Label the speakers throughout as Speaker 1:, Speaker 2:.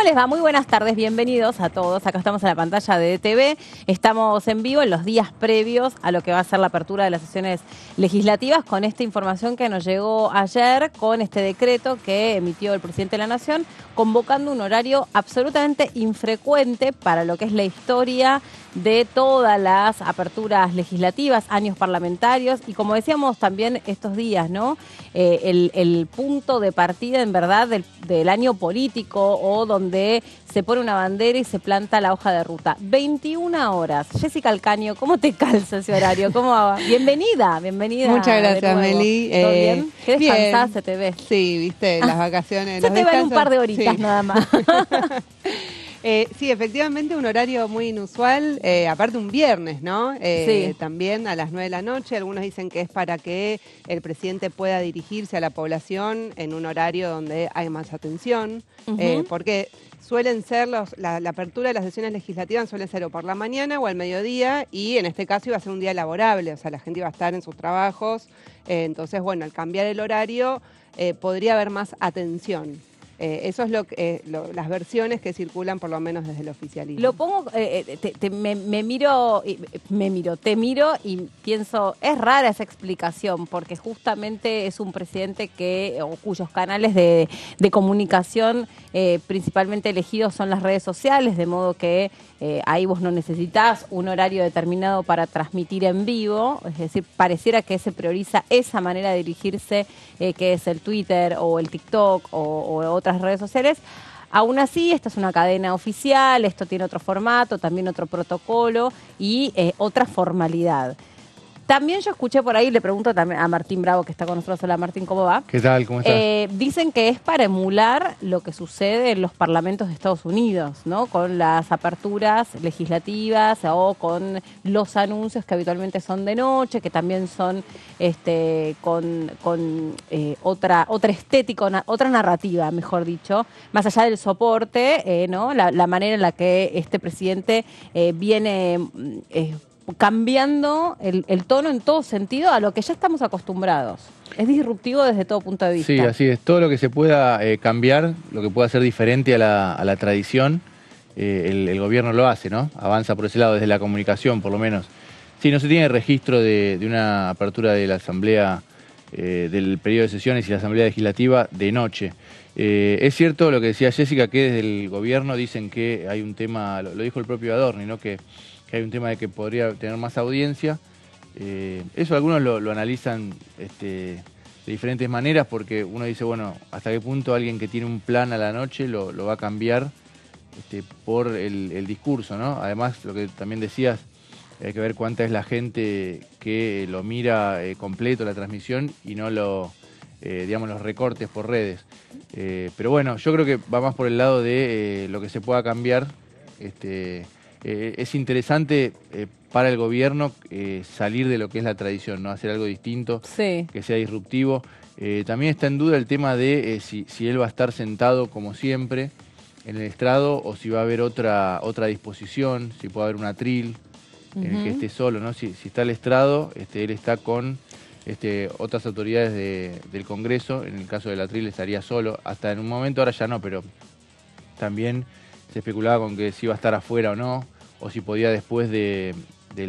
Speaker 1: les va? Muy buenas tardes, bienvenidos a todos. Acá estamos en la pantalla de TV. Estamos en vivo en los días previos a lo que va a ser la apertura de las sesiones legislativas con esta información que nos llegó ayer, con este decreto que emitió el presidente de la Nación, convocando un horario absolutamente infrecuente para lo que es la historia de todas las aperturas legislativas, años parlamentarios y, como decíamos también estos días, ¿no? El punto de partida en verdad del año político, o donde se pone una bandera y se planta la hoja de ruta. 21 horas. Jessica Alcaño, ¿cómo te calza ese horario? ¿Cómo va? Bienvenida.
Speaker 2: Muchas gracias, Meli.
Speaker 1: ¿Todo bien? ¿Qué descansás? Se te ve.
Speaker 2: Sí, viste, las vacaciones.
Speaker 1: Se te ven un par de horitas, sí, nada más.
Speaker 2: Sí, efectivamente un horario muy inusual, aparte un viernes, ¿no?
Speaker 1: Sí.
Speaker 2: También a las 9 de la noche. Algunos dicen que es para que el presidente pueda dirigirse a la población en un horario donde hay más atención, porque suelen ser la apertura de las sesiones legislativas suele ser o por la mañana o al mediodía, y en este caso iba a ser un día laborable, o sea, la gente iba a estar en sus trabajos. Entonces, bueno, al cambiar el horario podría haber más atención. Eso es las versiones que circulan, por lo menos desde el oficialismo.
Speaker 1: Lo pongo, te miro y pienso, es rara esa explicación, porque justamente es un presidente cuyos canales de comunicación principalmente elegidos son las redes sociales, de modo que ahí vos no necesitás un horario determinado para transmitir en vivo, es decir, pareciera que se prioriza esa manera de dirigirse, que es el Twitter o el TikTok o otras redes sociales. Aún así, esta es una cadena oficial, esto tiene otro formato, también otro protocolo y otra formalidad. También yo escuché por ahí, le pregunto también a Martín Bravo, que está con nosotros. Hola Martín, ¿cómo va?
Speaker 3: ¿Qué tal? ¿Cómo estás?
Speaker 1: Dicen que es para emular lo que sucede en los parlamentos de Estados Unidos, ¿no? Con las aperturas legislativas o con los anuncios que habitualmente son de noche, que también son con otra estética, otra narrativa, mejor dicho, más allá del soporte, ¿no? La manera en la que este presidente viene cambiando el tono en todo sentido a lo que ya estamos acostumbrados. Es disruptivo desde todo punto de vista.
Speaker 3: Sí, así es. Todo lo que se pueda cambiar, lo que pueda ser diferente a la tradición, el gobierno lo hace, ¿no? Avanza por ese lado, desde la comunicación, por lo menos. Sí, no se tiene registro de una apertura de la Asamblea, del periodo de sesiones y la Asamblea Legislativa de noche. Es cierto lo que decía Jessica, que desde el gobierno dicen que hay un tema, lo dijo el propio Adorni, ¿no? Que hay un tema de que podría tener más audiencia. Eso algunos lo analizan de diferentes maneras, porque uno dice, bueno, hasta qué punto alguien que tiene un plan a la noche lo va a cambiar por el discurso, ¿no? Además, lo que también decías, hay que ver cuánta es la gente que lo mira completo la transmisión y no digamos, los recortes por redes. Pero bueno, yo creo que va más por el lado de lo que se pueda cambiar. Es interesante para el gobierno salir de lo que es la tradición, ¿no? Hacer algo distinto,
Speaker 1: sí,
Speaker 3: que sea disruptivo. También está en duda el tema de si él va a estar sentado como siempre en el estrado, o si va a haber otra disposición, si puede haber un atril en el que esté solo, ¿no? Si está el estrado, él está con otras autoridades del Congreso. En el caso del atril estaría solo, hasta en un momento, ahora ya no, pero también se especulaba con que si iba a estar afuera o no, o si podía después del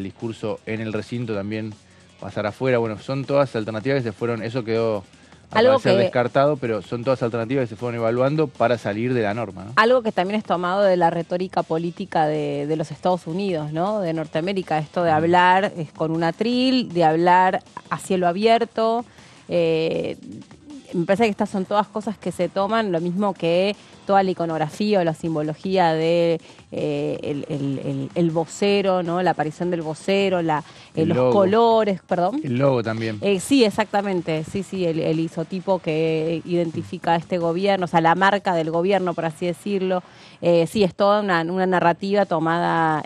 Speaker 3: discurso en el recinto también pasar afuera. Bueno, son todas alternativas que se fueron, eso quedó a parecer descartado, pero son todas alternativas que se fueron evaluando para salir de la norma, ¿no?
Speaker 1: Algo que también es tomado de la retórica política de los Estados Unidos, ¿no? De Norteamérica, esto de hablar con un atril, de hablar a cielo abierto. Me parece que estas son todas cosas que se toman, lo mismo que toda la iconografía o la simbología de el vocero, ¿no? La aparición del vocero, los colores, perdón.
Speaker 3: El logo también.
Speaker 1: Sí, exactamente, sí, el isotipo que identifica a este gobierno, o sea, la marca del gobierno, por así decirlo. Sí, es toda una narrativa tomada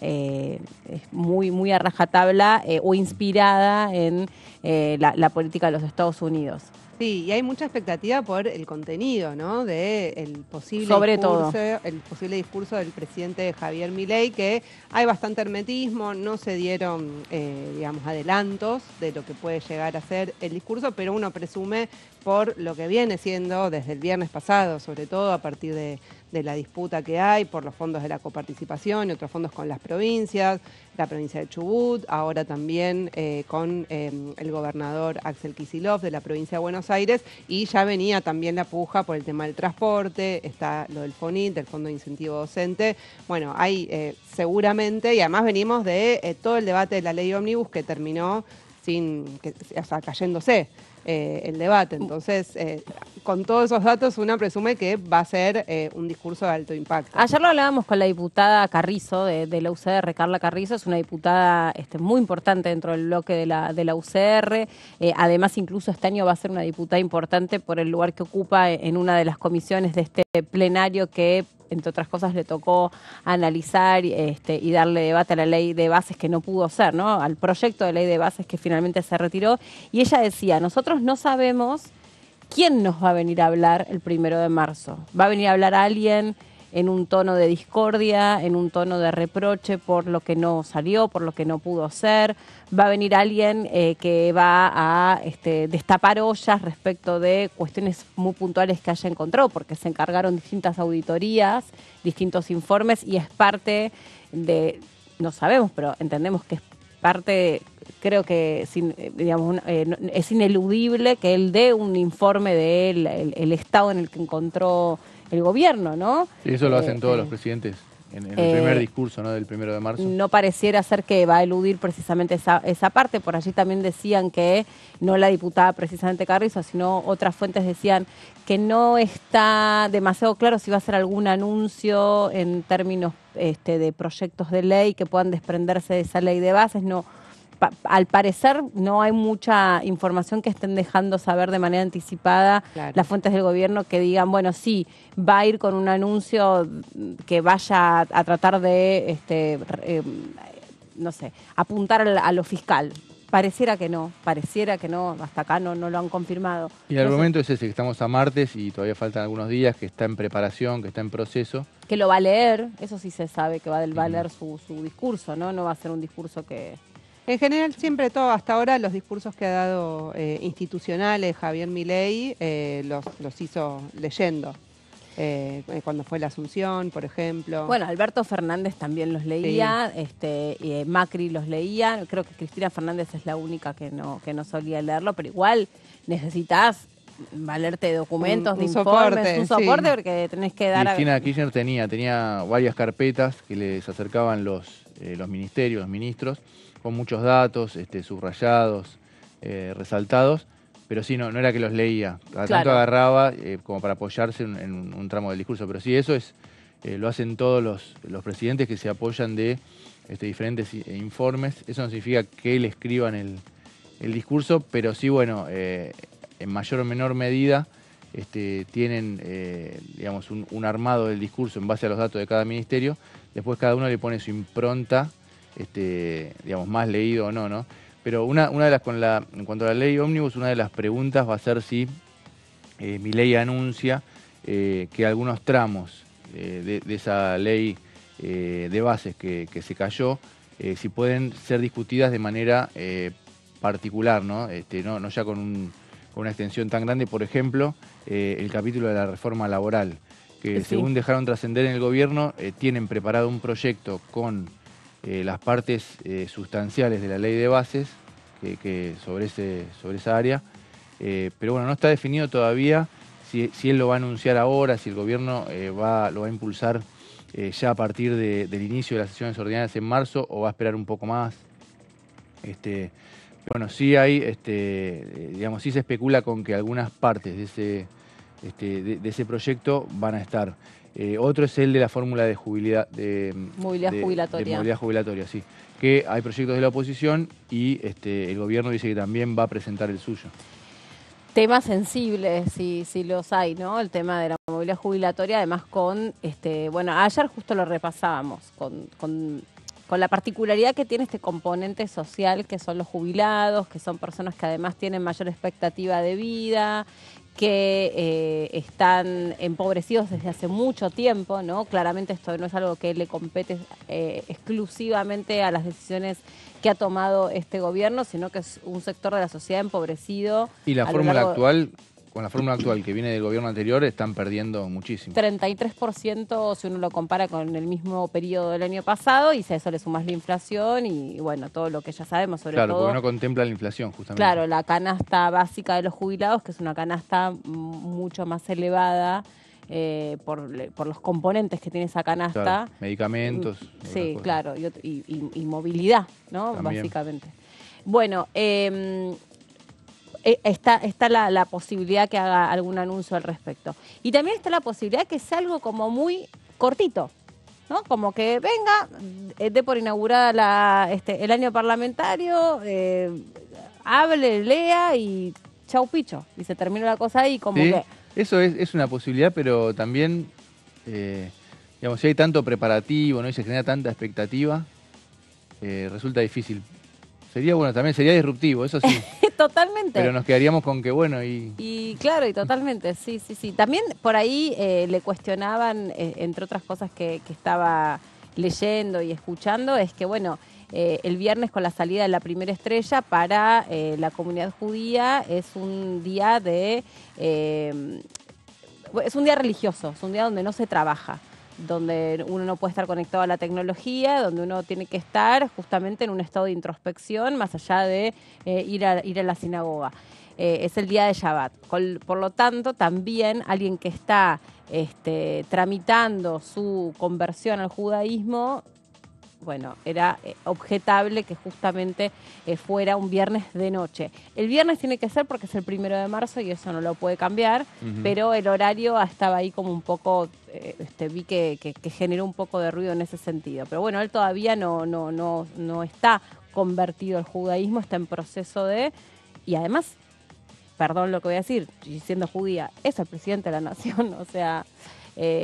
Speaker 1: muy a rajatabla o inspirada en la política de los Estados Unidos.
Speaker 2: Sí, y hay mucha expectativa por el contenido, ¿no? El posible discurso del presidente Javier Milei, que hay bastante hermetismo, no se dieron, digamos, adelantos de lo que puede llegar a ser el discurso, pero uno presume por lo que viene siendo desde el viernes pasado, sobre todo a partir de de la disputa que hay por los fondos de la coparticipación y otros fondos con las provincias, la provincia de Chubut, ahora también con el gobernador Axel Kicillof de la provincia de Buenos Aires, y ya venía también la puja por el tema del transporte, está lo del FONIT, del Fondo de Incentivo Docente. Bueno, hay seguramente, y además venimos de todo el debate de la ley ómnibus que terminó cayéndose el debate. Entonces, con todos esos datos, uno presume que va a ser un discurso de alto impacto.
Speaker 1: Ayer lo hablábamos con la diputada Carrizo, de la UCR, Carla Carrizo, es una diputada muy importante dentro del bloque de la UCR. Además, incluso este año va a ser una diputada importante por el lugar que ocupa en una de las comisiones de este plenario que, entre otras cosas, le tocó analizar y darle debate a la ley de bases que no pudo ser, ¿no? Al proyecto de ley de bases que finalmente se retiró. Y ella decía, nosotros no sabemos quién nos va a venir a hablar el 1 de marzo. ¿Va a venir a hablar a alguien en un tono de discordia, en un tono de reproche por lo que no salió, por lo que no pudo ser? ¿Va a venir alguien que va a destapar ollas respecto de cuestiones muy puntuales que haya encontrado? Porque se encargaron distintas auditorías, distintos informes, y es parte de, no sabemos, pero entendemos que es parte, creo que es ineludible que él dé un informe del estado en el que encontró el gobierno, ¿no?
Speaker 3: Y eso lo hacen todos los presidentes en el primer discurso, ¿no?, del 1 de marzo.
Speaker 1: No pareciera ser que va a eludir precisamente esa parte. Por allí también decían que, no la diputada precisamente Carrizo, sino otras fuentes decían que no está demasiado claro si va a hacer algún anuncio en términos de proyectos de ley que puedan desprenderse de esa ley de bases. No, al parecer no hay mucha información que estén dejando saber de manera anticipada las fuentes del gobierno, que digan, bueno, sí, va a ir con un anuncio que vaya a tratar de, no sé, apuntar a lo fiscal. Pareciera que no, hasta acá no lo han confirmado.
Speaker 3: Y el argumento es ese, que estamos a martes y todavía faltan algunos días, que está en preparación, que está en proceso.
Speaker 1: Que lo va a leer, eso sí se sabe, que va a leer su discurso, ¿no? No va a ser un discurso que...
Speaker 2: En general, siempre hasta ahora, los discursos que ha dado institucionales Javier Milei los hizo leyendo. Cuando fue la Asunción, por ejemplo.
Speaker 1: Bueno, Alberto Fernández también los leía, sí. Macri los leía. Creo que Cristina Fernández es la única que no solía leerlo, pero igual necesitas valerte documentos, de informes, un soporte, sí, porque tenés que dar...
Speaker 3: Cristina Kirchner tenía varias carpetas que les acercaban los ministerios, los ministros, con muchos datos, subrayados, resaltados, pero sí, no era que los leía. Cada tanto agarraba como para apoyarse en un tramo del discurso, pero sí, eso lo hacen todos los presidentes que se apoyan de diferentes informes. Eso no significa que él escriba en el discurso, pero sí, bueno, en mayor o menor medida tienen, digamos, un armado del discurso en base a los datos de cada ministerio. Después cada uno le pone su impronta, digamos, más leído o no, ¿no? Pero una de las, en cuanto a la ley ómnibus, una de las preguntas va a ser si Milei anuncia que algunos tramos de esa ley de bases que se cayó, si pueden ser discutidas de manera particular, ¿no? No ya con una extensión tan grande. Por ejemplo, el capítulo de la reforma laboral, que según dejaron trascender en el gobierno, tienen preparado un proyecto con las partes sustanciales de la ley de bases que sobre esa área, pero bueno, no está definido todavía si él lo va a anunciar ahora, si el gobierno lo va a impulsar ya a partir del inicio de las sesiones ordinarias en marzo, o va a esperar un poco más. Bueno, sí hay, digamos, sí se especula con que algunas partes de ese proyecto van a estar. Otro es el de la fórmula de movilidad jubilatoria. De movilidad jubilatoria, sí. Que hay proyectos de la oposición y el gobierno dice que también va a presentar el suyo.
Speaker 1: Temas sensibles, sí los hay, ¿no? El tema de la movilidad jubilatoria, además bueno, ayer justo lo repasábamos, con la particularidad que tiene este componente social, que son los jubilados, que son personas que además tienen mayor expectativa de vida, que están empobrecidos desde hace mucho tiempo, ¿no? Claramente esto no es algo que le compete exclusivamente a las decisiones que ha tomado este gobierno, sino que es un sector de la sociedad empobrecido.
Speaker 3: Y la fórmula actual con la fórmula actual que viene del gobierno anterior, están perdiendo muchísimo.
Speaker 1: 33% si uno lo compara con el mismo periodo del año pasado, y si a eso le sumas la inflación y bueno, todo lo que ya sabemos, sobre
Speaker 3: Claro,
Speaker 1: todo...
Speaker 3: porque no contempla la inflación, justamente.
Speaker 1: Claro, la canasta básica de los jubilados, que es una canasta mucho más elevada por los componentes que tiene esa canasta.
Speaker 3: Claro, medicamentos.
Speaker 1: Sí, claro, y movilidad, ¿no?
Speaker 3: También.
Speaker 1: Básicamente. Bueno, está la posibilidad que haga algún anuncio al respecto. Y también está la posibilidad que sea algo como muy cortito, ¿no? Como que venga, dé por inaugurada el año parlamentario, hable, lea y chau picho. Y se termina la cosa ahí como
Speaker 3: ¿Sí?
Speaker 1: que...
Speaker 3: Eso es una posibilidad, pero también, digamos, si hay tanto preparativo, ¿no? Y se genera tanta expectativa, resulta difícil. Sería bueno, también sería disruptivo, eso sí.
Speaker 1: Totalmente.
Speaker 3: Pero nos quedaríamos con que bueno y...
Speaker 1: Y claro, y totalmente, sí. También por ahí le cuestionaban, entre otras cosas que estaba leyendo y escuchando, es que bueno, el viernes con la salida de la primera estrella para la comunidad judía es un día es un día religioso, es un día donde no se trabaja, donde uno no puede estar conectado a la tecnología, donde uno tiene que estar justamente en un estado de introspección, más allá de ir a la sinagoga. Es el día de Shabbat. Por lo tanto, también alguien que está tramitando su conversión al judaísmo, bueno, era objetable que justamente fuera un viernes de noche. El viernes tiene que ser porque es el 1 de marzo y eso no lo puede cambiar, pero el horario estaba ahí como un poco, vi que generó un poco de ruido en ese sentido. Pero bueno, él todavía no está convertido al judaísmo, está en proceso de... Y además, perdón lo que voy a decir, siendo judía, es el presidente de la nación, o sea...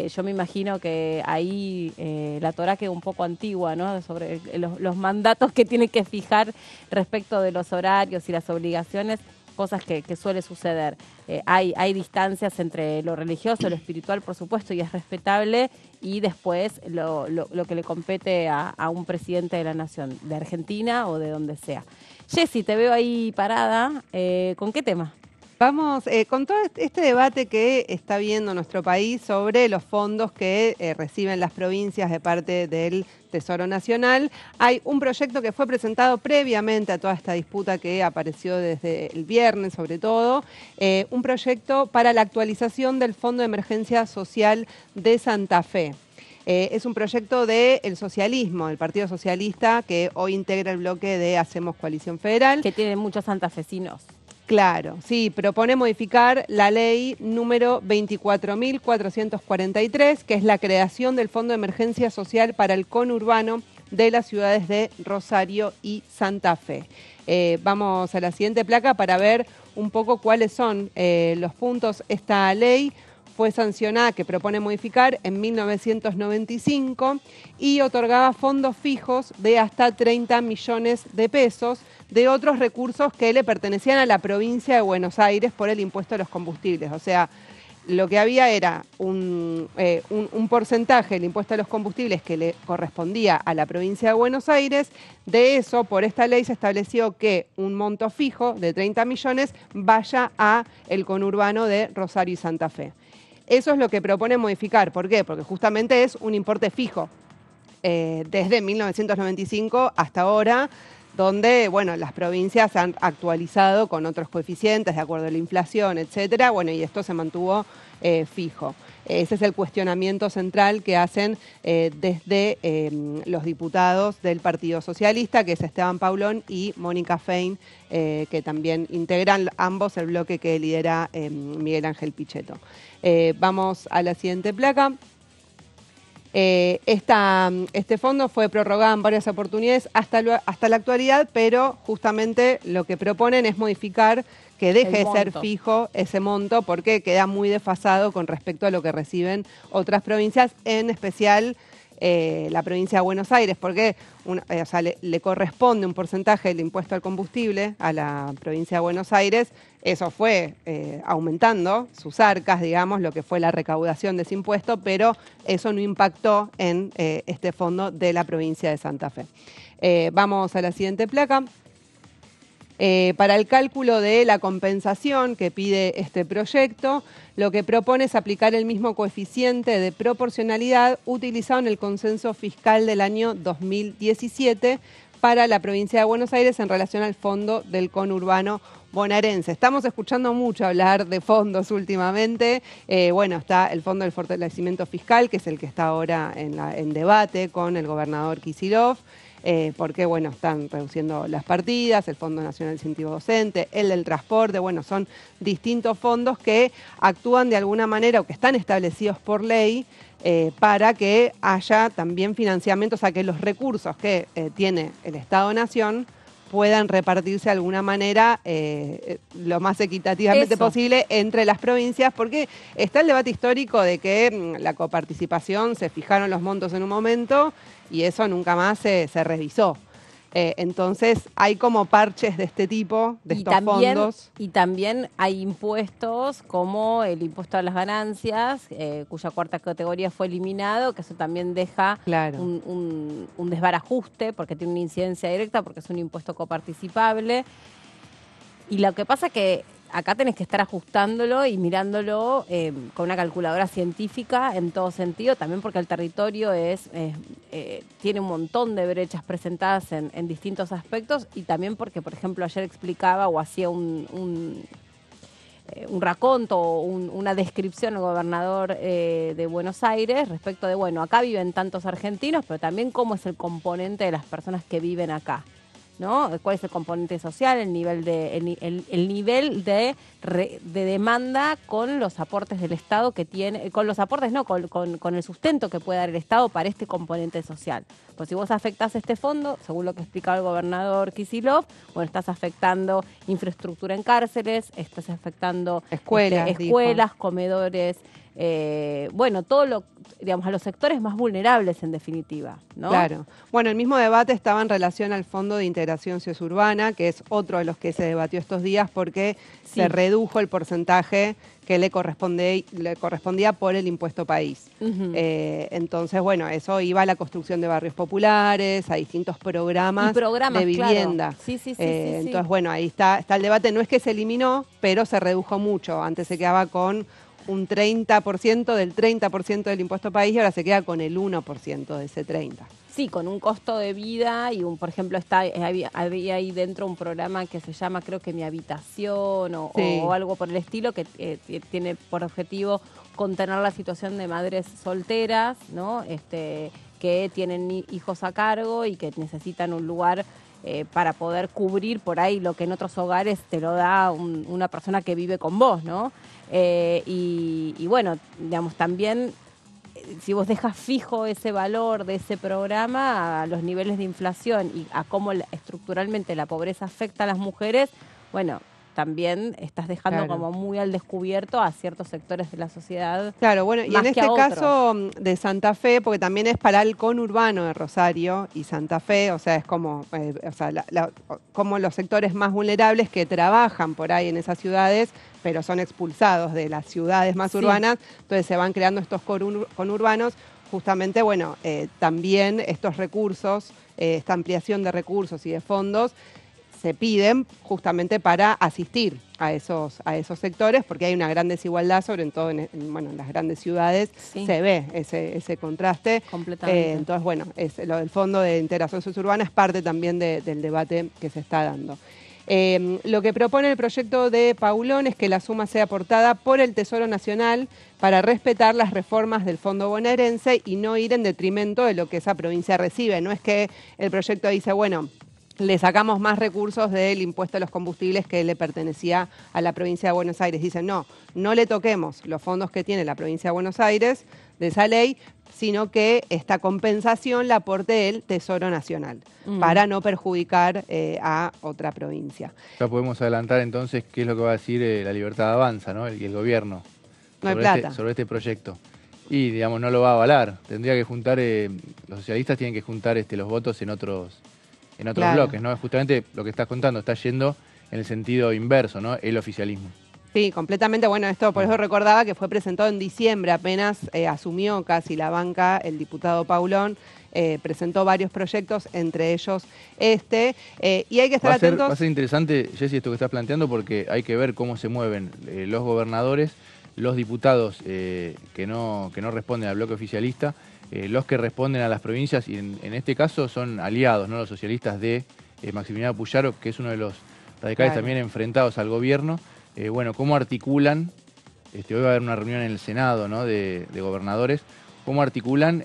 Speaker 1: yo me imagino que ahí la Torá queda un poco antigua, ¿no? Sobre los mandatos que tiene que fijar respecto de los horarios y las obligaciones, cosas que suele suceder. Hay distancias entre lo religioso, lo espiritual, por supuesto, y es respetable, y después lo que le compete a un presidente de la nación, de Argentina o de donde sea. Jessy, te veo ahí parada. ¿Con qué tema?
Speaker 2: Vamos con todo este debate que está viendo nuestro país sobre los fondos que reciben las provincias de parte del Tesoro Nacional. Hay un proyecto que fue presentado previamente a toda esta disputa que apareció desde el viernes, sobre todo, un proyecto para la actualización del Fondo de Emergencia Social de Santa Fe. Es un proyecto del socialismo, el Partido Socialista, que hoy integra el bloque de Hacemos Coalición Federal.
Speaker 1: Que tiene muchos santafesinos.
Speaker 2: Claro, sí, propone modificar la ley número 24.443, que es la creación del Fondo de Emergencia Social para el conurbano de las ciudades de Rosario y Santa Fe. Vamos a la siguiente placa para ver un poco cuáles son los puntos. Esta ley fue sancionada, que propone modificar, en 1995 y otorgaba fondos fijos de hasta 30 millones de pesos de otros recursos que le pertenecían a la provincia de Buenos Aires por el impuesto a los combustibles. O sea, lo que había era un porcentaje del impuesto a los combustibles que le correspondía a la provincia de Buenos Aires. De eso, por esta ley se estableció que un monto fijo de 30 millones vaya a el conurbano de Rosario y Santa Fe. Eso es lo que propone modificar. ¿Por qué? Porque justamente es un importe fijo desde 1995 hasta ahora, donde, bueno, las provincias se han actualizado con otros coeficientes de acuerdo a la inflación, etcétera, bueno, y esto se mantuvo fijo. Ese es el cuestionamiento central que hacen desde los diputados del Partido Socialista, que es Esteban Paulón y Mónica Fein, que también integran ambos el bloque que lidera Miguel Ángel Pichetto. Vamos a la siguiente placa. Este fondo fue prorrogado en varias oportunidades hasta la actualidad, pero justamente lo que proponen es modificar que deje de ser fijo ese monto, porque queda muy desfasado con respecto a lo que reciben otras provincias, en especial la provincia de Buenos Aires, porque le corresponde un porcentaje del impuesto al combustible a la provincia de Buenos Aires. Eso fue aumentando sus arcas, digamos, lo que fue la recaudación de ese impuesto, pero eso no impactó en este fondo de la provincia de Santa Fe. Vamos a la siguiente placa. Para el cálculo de la compensación que pide este proyecto, lo que propone es aplicar el mismo coeficiente de proporcionalidad utilizado en el consenso fiscal del año 2017 para la provincia de Buenos Aires en relación al fondo del conurbano bonaerense. Estamos escuchando mucho hablar de fondos últimamente. Bueno, está el Fondo del Fortalecimiento Fiscal, que es el que está ahora en debate con el gobernador Kicillof. Porque, bueno, están reduciendo las partidas, el Fondo Nacional de Incentivo Docente, el del transporte, bueno, son distintos fondos que actúan de alguna manera o que están establecidos por ley para que haya también financiamiento, o sea, que los recursos que tiene el Estado-Nación puedan repartirse de alguna manera lo más equitativamente posible entre las provincias, porque está el debate histórico de que la coparticipación, se fijaron los montos en un momento y eso nunca más se revisó. Entonces hay como parches de este tipo, de estos fondos.
Speaker 1: Y también hay impuestos como el impuesto a las ganancias, cuya cuarta categoría fue eliminado, que eso también deja un desbarajuste porque tiene una incidencia directa, porque es un impuesto coparticipable. Y lo que pasa es que acá tenés que estar ajustándolo y mirándolo con una calculadora científica en todo sentido, también porque el territorio tiene un montón de brechas presentadas en distintos aspectos, y también porque, por ejemplo, ayer explicaba o hacía un raconto o una descripción el gobernador de Buenos Aires respecto de, bueno, acá viven tantos argentinos, pero también cómo es el componente de las personas que viven acá, ¿no? ¿Cuál es el componente social, el nivel de demanda con los aportes del Estado que tiene, con los aportes no, con el sustento que puede dar el Estado para este componente social? Pues si vos afectás este fondo, según lo que explicaba el gobernador Kicillof, bueno, estás afectando infraestructura en cárceles, estás afectando escuelas, comedores, bueno, digamos, a los sectores más vulnerables en definitiva, ¿no?
Speaker 2: Claro. Bueno, el mismo debate estaba en relación al Fondo de Integración Sociourbana, que es otro de los que se debatió estos días porque se redujo el porcentaje que le correspondía por el impuesto país. Entonces, bueno, eso iba a la construcción de barrios populares, a distintos programas de vivienda.
Speaker 1: Claro. Sí.
Speaker 2: Entonces, bueno, ahí está el debate. No es que se eliminó, pero se redujo mucho. Antes se quedaba con un 30% del 30% del impuesto país y ahora se queda con el 1% de ese 30%.
Speaker 1: Sí, con un costo de vida y por ejemplo, había ahí dentro un programa que se llama, creo que Mi Habitación o algo por el estilo, que tiene por objetivo contener la situación de madres solteras, ¿no? Que tienen hijos a cargo y que necesitan un lugar para poder cubrir por ahí lo que en otros hogares te lo da una persona que vive con vos, ¿no? Y bueno, digamos, también si vos dejas fijo ese valor de ese programa a los niveles de inflación y a cómo estructuralmente la pobreza afecta a las mujeres, bueno, también estás dejando como muy al descubierto a ciertos sectores de la sociedad.
Speaker 2: Claro, bueno, y en este caso de Santa Fe, porque también es para el conurbano de Rosario y Santa Fe, o sea, es como, como los sectores más vulnerables que trabajan por ahí en esas ciudades, pero son expulsados de las ciudades más urbanas, entonces se van creando estos conurbanos. Justamente, bueno, también estos recursos, esta ampliación de recursos y de fondos, se piden justamente para asistir a esos sectores, porque hay una gran desigualdad, sobre todo en las grandes ciudades, se ve ese contraste.
Speaker 1: Completamente.
Speaker 2: Entonces, bueno, lo del Fondo de Integración Sociourbana es parte también del debate que se está dando. Lo que propone el proyecto de Paulón es que la suma sea aportada por el Tesoro Nacional para respetar las reformas del Fondo bonaerense y no ir en detrimento de lo que esa provincia recibe. No es que el proyecto dice, bueno, le sacamos más recursos del impuesto a los combustibles que le pertenecía a la provincia de Buenos Aires. Dicen, no le toquemos los fondos que tiene la provincia de Buenos Aires de esa ley, sino que esta compensación la aporte el Tesoro Nacional, para no perjudicar a otra provincia.
Speaker 3: Ya podemos adelantar entonces qué es lo que va a decir la Libertad Avanza, ¿no? Y el gobierno.
Speaker 2: No hay plata.
Speaker 3: Sobre este proyecto. Y, digamos, no lo va a avalar. Tendría que juntar, los socialistas tienen que juntar los votos en otros bloques, ¿no? Justamente lo que estás contando está yendo en el sentido inverso, ¿no? El oficialismo.
Speaker 2: Sí, completamente. Bueno, esto por eso recordaba que fue presentado en diciembre, apenas asumió casi la banca el diputado Paulón. Presentó varios proyectos, entre ellos y hay que estar atentos.
Speaker 3: Va a ser interesante, Jessy, esto que estás planteando, porque hay que ver cómo se mueven los gobernadores, los diputados que no responden al bloque oficialista, los que responden a las provincias, y en este caso son aliados, ¿no? Los socialistas de Maximiliano Puyaro, que es uno de los radicales también enfrentados al gobierno. Bueno, cómo articulan, hoy va a haber una reunión en el Senado, ¿no? de gobernadores, cómo articulan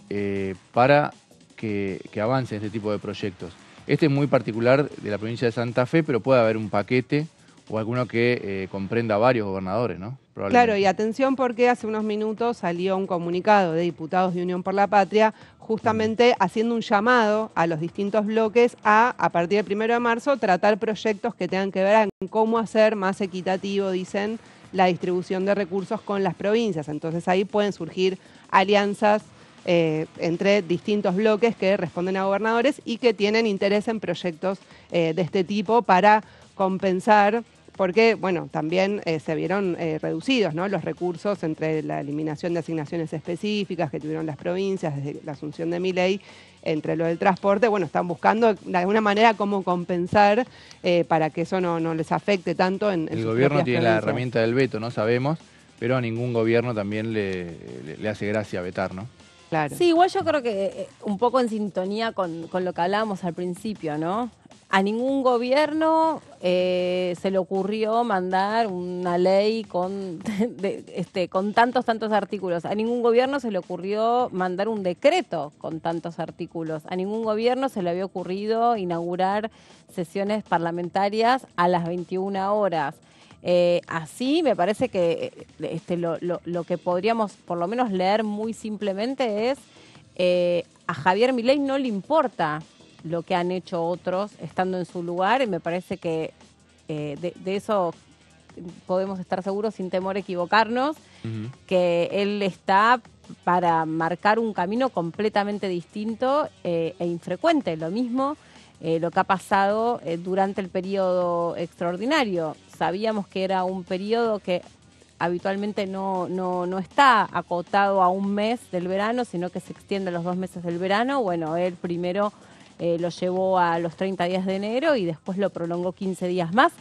Speaker 3: para que avance este tipo de proyectos. Este es muy particular de la provincia de Santa Fe, pero puede haber un paquete o alguno que comprenda a varios gobernadores, ¿no?
Speaker 2: Claro, y atención porque hace unos minutos salió un comunicado de diputados de Unión por la Patria justamente haciendo un llamado a los distintos bloques a partir del 1 de marzo, tratar proyectos que tengan que ver en cómo hacer más equitativo, dicen, la distribución de recursos con las provincias. Entonces ahí pueden surgir alianzas entre distintos bloques que responden a gobernadores y que tienen interés en proyectos de este tipo para compensar, porque bueno, también se vieron reducidos, ¿no? Los recursos entre la eliminación de asignaciones específicas que tuvieron las provincias desde la asunción de Milei, entre lo del transporte. Bueno, están buscando de alguna manera cómo compensar para que eso no les afecte tanto en
Speaker 3: el gobierno tiene la herramienta del veto, no sabemos, pero a ningún gobierno también le hace gracia vetar, ¿no?
Speaker 2: Claro.
Speaker 1: Sí, igual yo creo que un poco en sintonía con lo que hablábamos al principio, ¿no? A ningún gobierno se le ocurrió mandar una ley con tantos artículos. A ningún gobierno se le ocurrió mandar un decreto con tantos artículos. A ningún gobierno se le había ocurrido inaugurar sesiones parlamentarias a las 21 horas. Así me parece que lo que podríamos por lo menos leer muy simplemente es a Javier Milei no le importa lo que han hecho otros estando en su lugar, y me parece que de eso podemos estar seguros sin temor a equivocarnos, que él está para marcar un camino completamente distinto e infrecuente. Lo mismo lo que ha pasado durante el periodo extraordinario. Sabíamos que era un periodo que habitualmente no está acotado a un mes del verano, sino que se extiende a los 2 meses del verano. Bueno, él primero lo llevó a los 30 días de enero y después lo prolongó 15 días más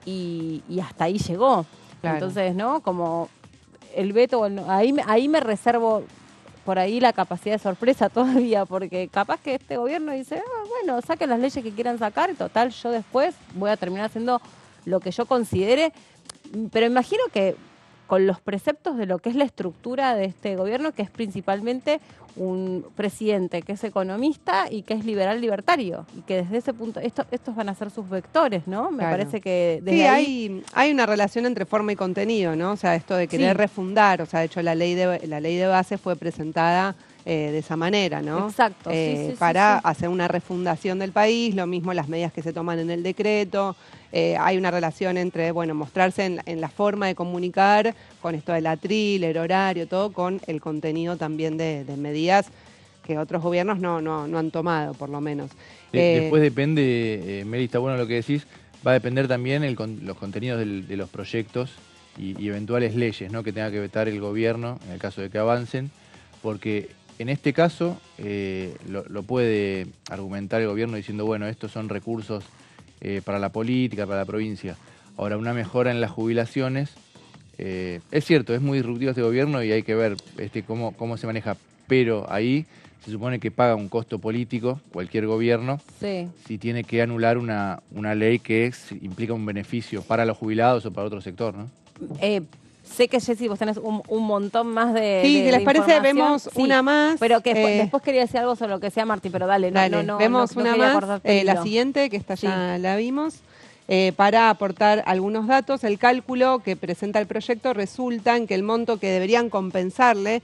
Speaker 1: y hasta ahí llegó. Claro. Entonces, ¿no? Como el veto, ahí me reservo por ahí la capacidad de sorpresa todavía, porque capaz que este gobierno dice, bueno, saquen las leyes que quieran sacar, total, yo después voy a terminar haciendo lo que yo considere, pero imagino que con los preceptos de lo que es la estructura de este gobierno, que es principalmente un presidente que es economista y que es liberal libertario, y que desde ese punto, estos van a ser sus vectores, ¿no? Me parece que desde
Speaker 2: ahí hay una relación entre forma y contenido, ¿no? O sea, esto de querer refundar, o sea, de hecho la ley de base fue presentada de esa manera, ¿no?
Speaker 1: Exacto.
Speaker 2: Para hacer una refundación del país, lo mismo las medidas que se toman en el decreto. Hay una relación entre, bueno, mostrarse en la forma de comunicar, con esto del atril, el horario, todo, con el contenido también de medidas que otros gobiernos no han tomado, por lo menos.
Speaker 3: Después depende, Meli, está bueno lo que decís, va a depender también los contenidos de los proyectos y eventuales leyes, ¿no? Que tenga que vetar el gobierno, en el caso de que avancen, porque en este caso lo puede argumentar el gobierno diciendo, bueno, estos son recursos para la política, para la provincia. Ahora, una mejora en las jubilaciones, es cierto, es muy disruptivo este gobierno y hay que ver cómo se maneja, pero ahí se supone que paga un costo político, cualquier gobierno, si tiene que anular una ley que implica un beneficio para los jubilados o para otro sector, ¿no?
Speaker 1: Sé que, Jessy, vos tenés un montón más de
Speaker 2: Sí, si les parece, vemos una más.
Speaker 1: Pero que después quería decir algo sobre lo que decía Martí, pero dale.
Speaker 2: Vemos una más, la siguiente, que esta ya la vimos. Para aportar algunos datos, el cálculo que presenta el proyecto resulta en que el monto que deberían compensarle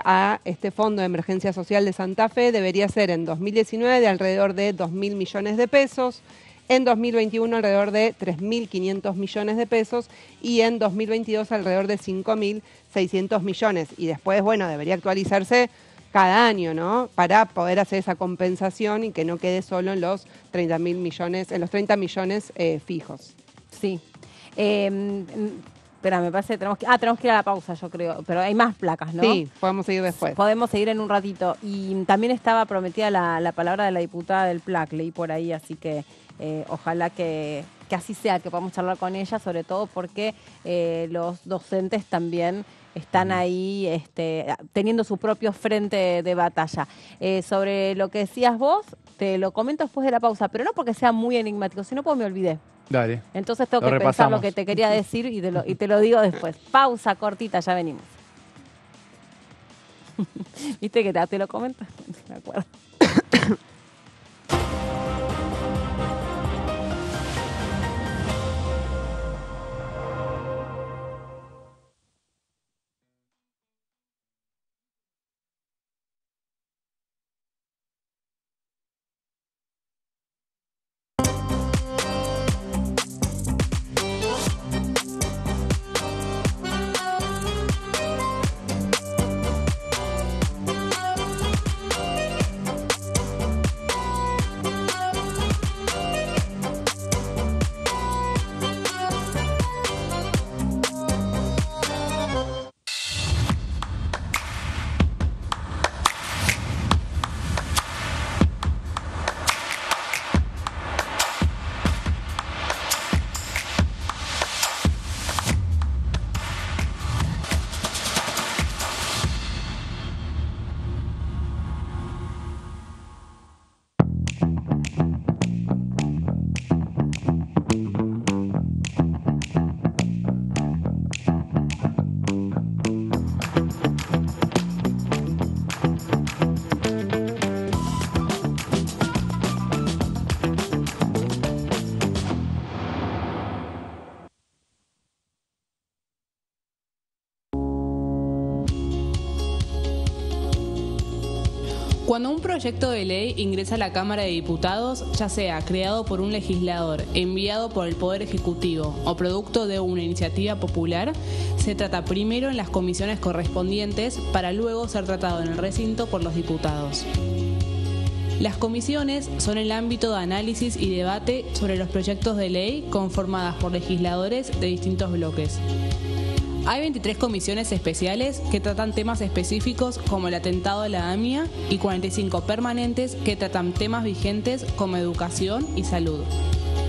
Speaker 2: a este Fondo de Emergencia Social de Santa Fe debería ser en 2019 de alrededor de 2.000 millones de pesos, en 2021 alrededor de 3.500 millones de pesos y en 2022 alrededor de 5.600 millones. Y después, bueno, debería actualizarse cada año, ¿no? Para poder hacer esa compensación y que no quede solo en los 30.000 millones, en los 30 millones fijos.
Speaker 1: Sí. Espera, me parece que tenemos que ir a la pausa, yo creo. Pero hay más placas, ¿no?
Speaker 2: Sí, podemos seguir después.
Speaker 1: Podemos seguir en un ratito. Y también estaba prometida la palabra de la diputada del PLAC, leí por ahí, así que ojalá que así sea, que podamos charlar con ella, sobre todo porque los docentes también están ahí teniendo su propio frente de batalla. Sobre lo que decías vos, te lo comento después de la pausa, pero no porque sea muy enigmático, sino porque me olvidé.
Speaker 3: Dale.
Speaker 1: Entonces tengo que pensar lo que te quería decir y te lo digo después. Pausa cortita, ya venimos. ¿Viste que te lo comento? Me acuerdo.
Speaker 4: Cuando un proyecto de ley ingresa a la Cámara de Diputados, ya sea creado por un legislador, enviado por el Poder Ejecutivo o producto de una iniciativa popular, se trata primero en las comisiones correspondientes para luego ser tratado en el recinto por los diputados. Las comisiones son el ámbito de análisis y debate sobre los proyectos de ley conformadas por legisladores de distintos bloques. Hay 23 comisiones especiales que tratan temas específicos como el atentado de la AMIA y 45 permanentes que tratan temas vigentes como educación y salud.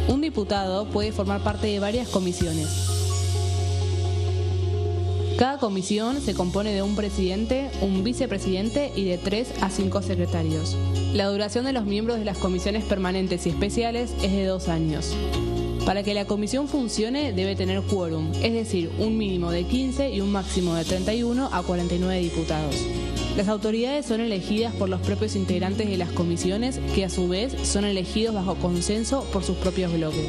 Speaker 4: Un diputado puede formar parte de varias comisiones. Cada comisión se compone de un presidente, un vicepresidente y de 3 a 5 secretarios. La duración de los miembros de las comisiones permanentes y especiales es de 2 años. Para que la comisión funcione debe tener quórum, es decir, un mínimo de 15 y un máximo de 31 a 49 diputados. Las autoridades son elegidas por los propios integrantes de las comisiones, que a su vez son elegidos bajo consenso por sus propios bloques.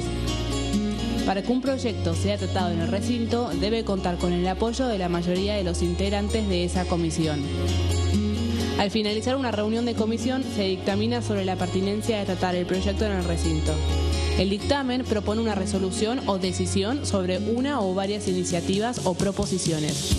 Speaker 4: Para que un proyecto sea tratado en el recinto, debe contar con el apoyo de la mayoría de los integrantes de esa comisión. Al finalizar una reunión de comisión, se dictamina sobre la pertinencia de tratar el proyecto en el recinto. El dictamen propone una resolución o decisión sobre una o varias iniciativas o proposiciones.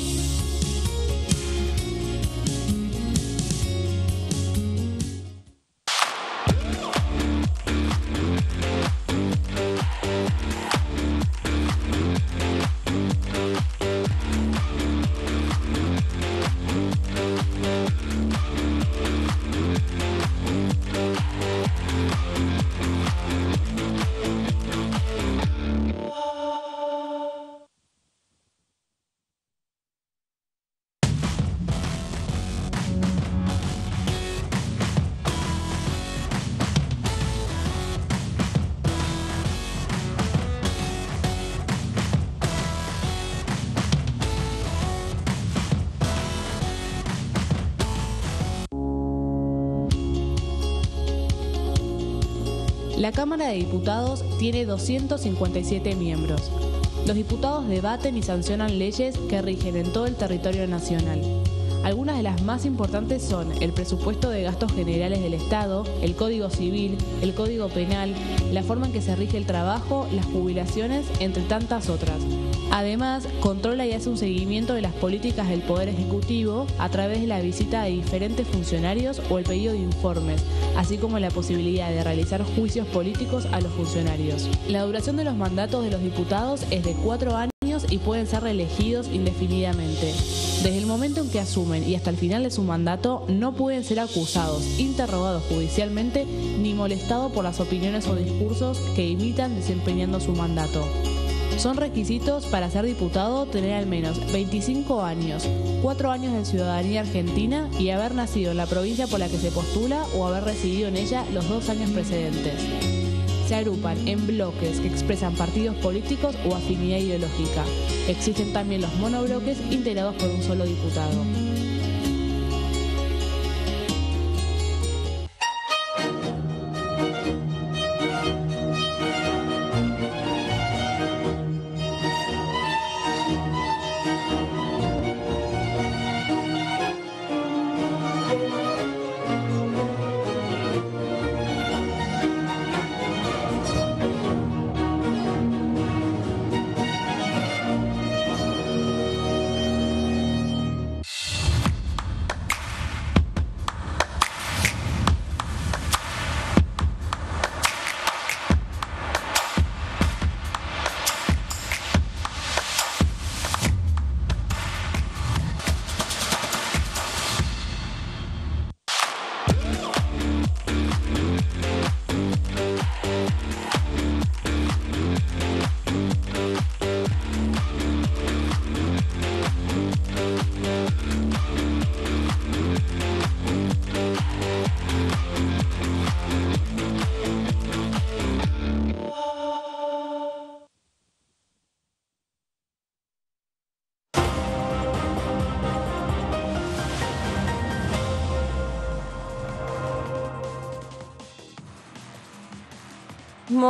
Speaker 4: La Cámara de Diputados tiene 257 miembros. Los diputados debaten y sancionan leyes que rigen en todo el territorio nacional. Algunas de las más importantes son el presupuesto de gastos generales del Estado, el Código Civil, el Código Penal, la forma en que se rige el trabajo, las jubilaciones, entre tantas otras. Además, controla y hace un seguimiento de las políticas del Poder Ejecutivo a través de la visita de diferentes funcionarios o el pedido de informes, así como la posibilidad de realizar juicios políticos a los funcionarios. La duración de los mandatos de los diputados es de 4 años años y pueden ser reelegidos indefinidamente. Desde el momento en que asumen y hasta el final de su mandato, no pueden ser acusados, interrogados judicialmente, ni molestados por las opiniones o discursos que imitan desempeñando su mandato. Son requisitos para ser diputado tener al menos 25 años, 4 años de ciudadanía argentina y haber nacido en la provincia por la que se postula o haber residido en ella los 2 años precedentes. Se agrupan en bloques que expresan partidos políticos o afinidad ideológica. Existen también los monobloques integrados por un solo diputado.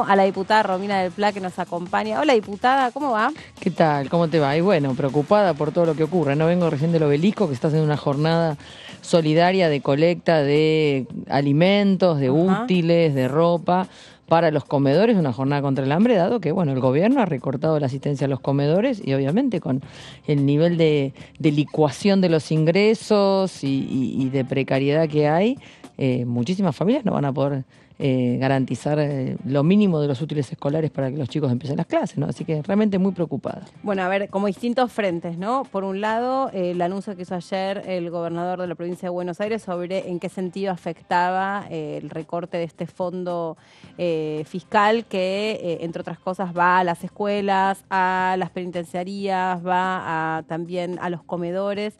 Speaker 1: A la diputada Romina del Pla que nos acompaña. Hola, diputada, ¿cómo va?
Speaker 5: ¿Qué tal? ¿Cómo te va? Y bueno, preocupada por todo lo que ocurre. No vengo recién del Obelisco, que está haciendo una jornada solidaria de colecta de alimentos, de útiles, de ropa para los comedores, una jornada contra el hambre, dado que bueno, el gobierno ha recortado la asistencia a los comedores y obviamente con el nivel de licuación de los ingresos y de precariedad que hay, muchísimas familias no van a poder garantizar lo mínimo de los útiles escolares para que los chicos empiecen las clases, ¿no? Así que realmente muy preocupada.
Speaker 1: Bueno, a ver, como distintos frentes, ¿no? Por un lado, el anuncio que hizo ayer el gobernador de la provincia de Buenos Aires sobre en qué sentido afectaba el recorte de este fondo fiscal que, entre otras cosas, va a las escuelas, a las penitenciarías, va también a los comedores.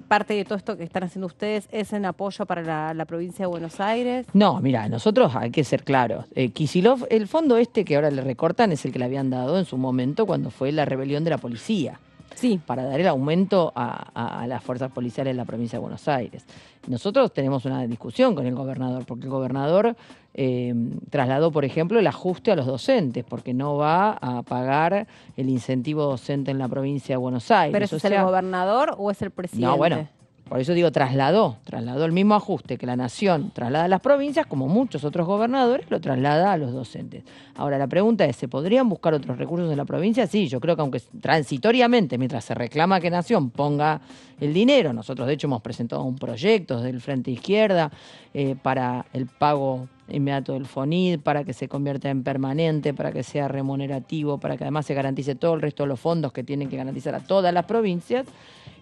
Speaker 1: Parte de todo esto que están haciendo ustedes es en apoyo para la provincia de Buenos Aires.
Speaker 5: No, mira, nosotros hay que ser claros. Kicillof, el fondo este que ahora le recortan es el que le habían dado en su momento cuando fue la rebelión de la policía.
Speaker 1: Sí.
Speaker 5: Para dar el aumento a las fuerzas policiales de la provincia de Buenos Aires. Nosotros tenemos una discusión con el gobernador, porque el gobernador trasladó, por ejemplo, el ajuste a los docentes, porque no va a pagar el incentivo docente en la provincia de Buenos Aires.
Speaker 1: ¿Pero eso es el gobernador o es el presidente?
Speaker 5: No, bueno. Por eso digo, trasladó el mismo ajuste que la Nación traslada a las provincias, como muchos otros gobernadores, lo traslada a los docentes. Ahora, la pregunta es, ¿se podrían buscar otros recursos en la provincia? Sí, yo creo que aunque transitoriamente, mientras se reclama que Nación ponga el dinero, nosotros de hecho hemos presentado un proyecto desde el Frente Izquierda para el pago inmediato del FONID, para que se convierta en permanente, para que sea remunerativo, para que además se garantice todo el resto de los fondos que tienen que garantizar a todas las provincias.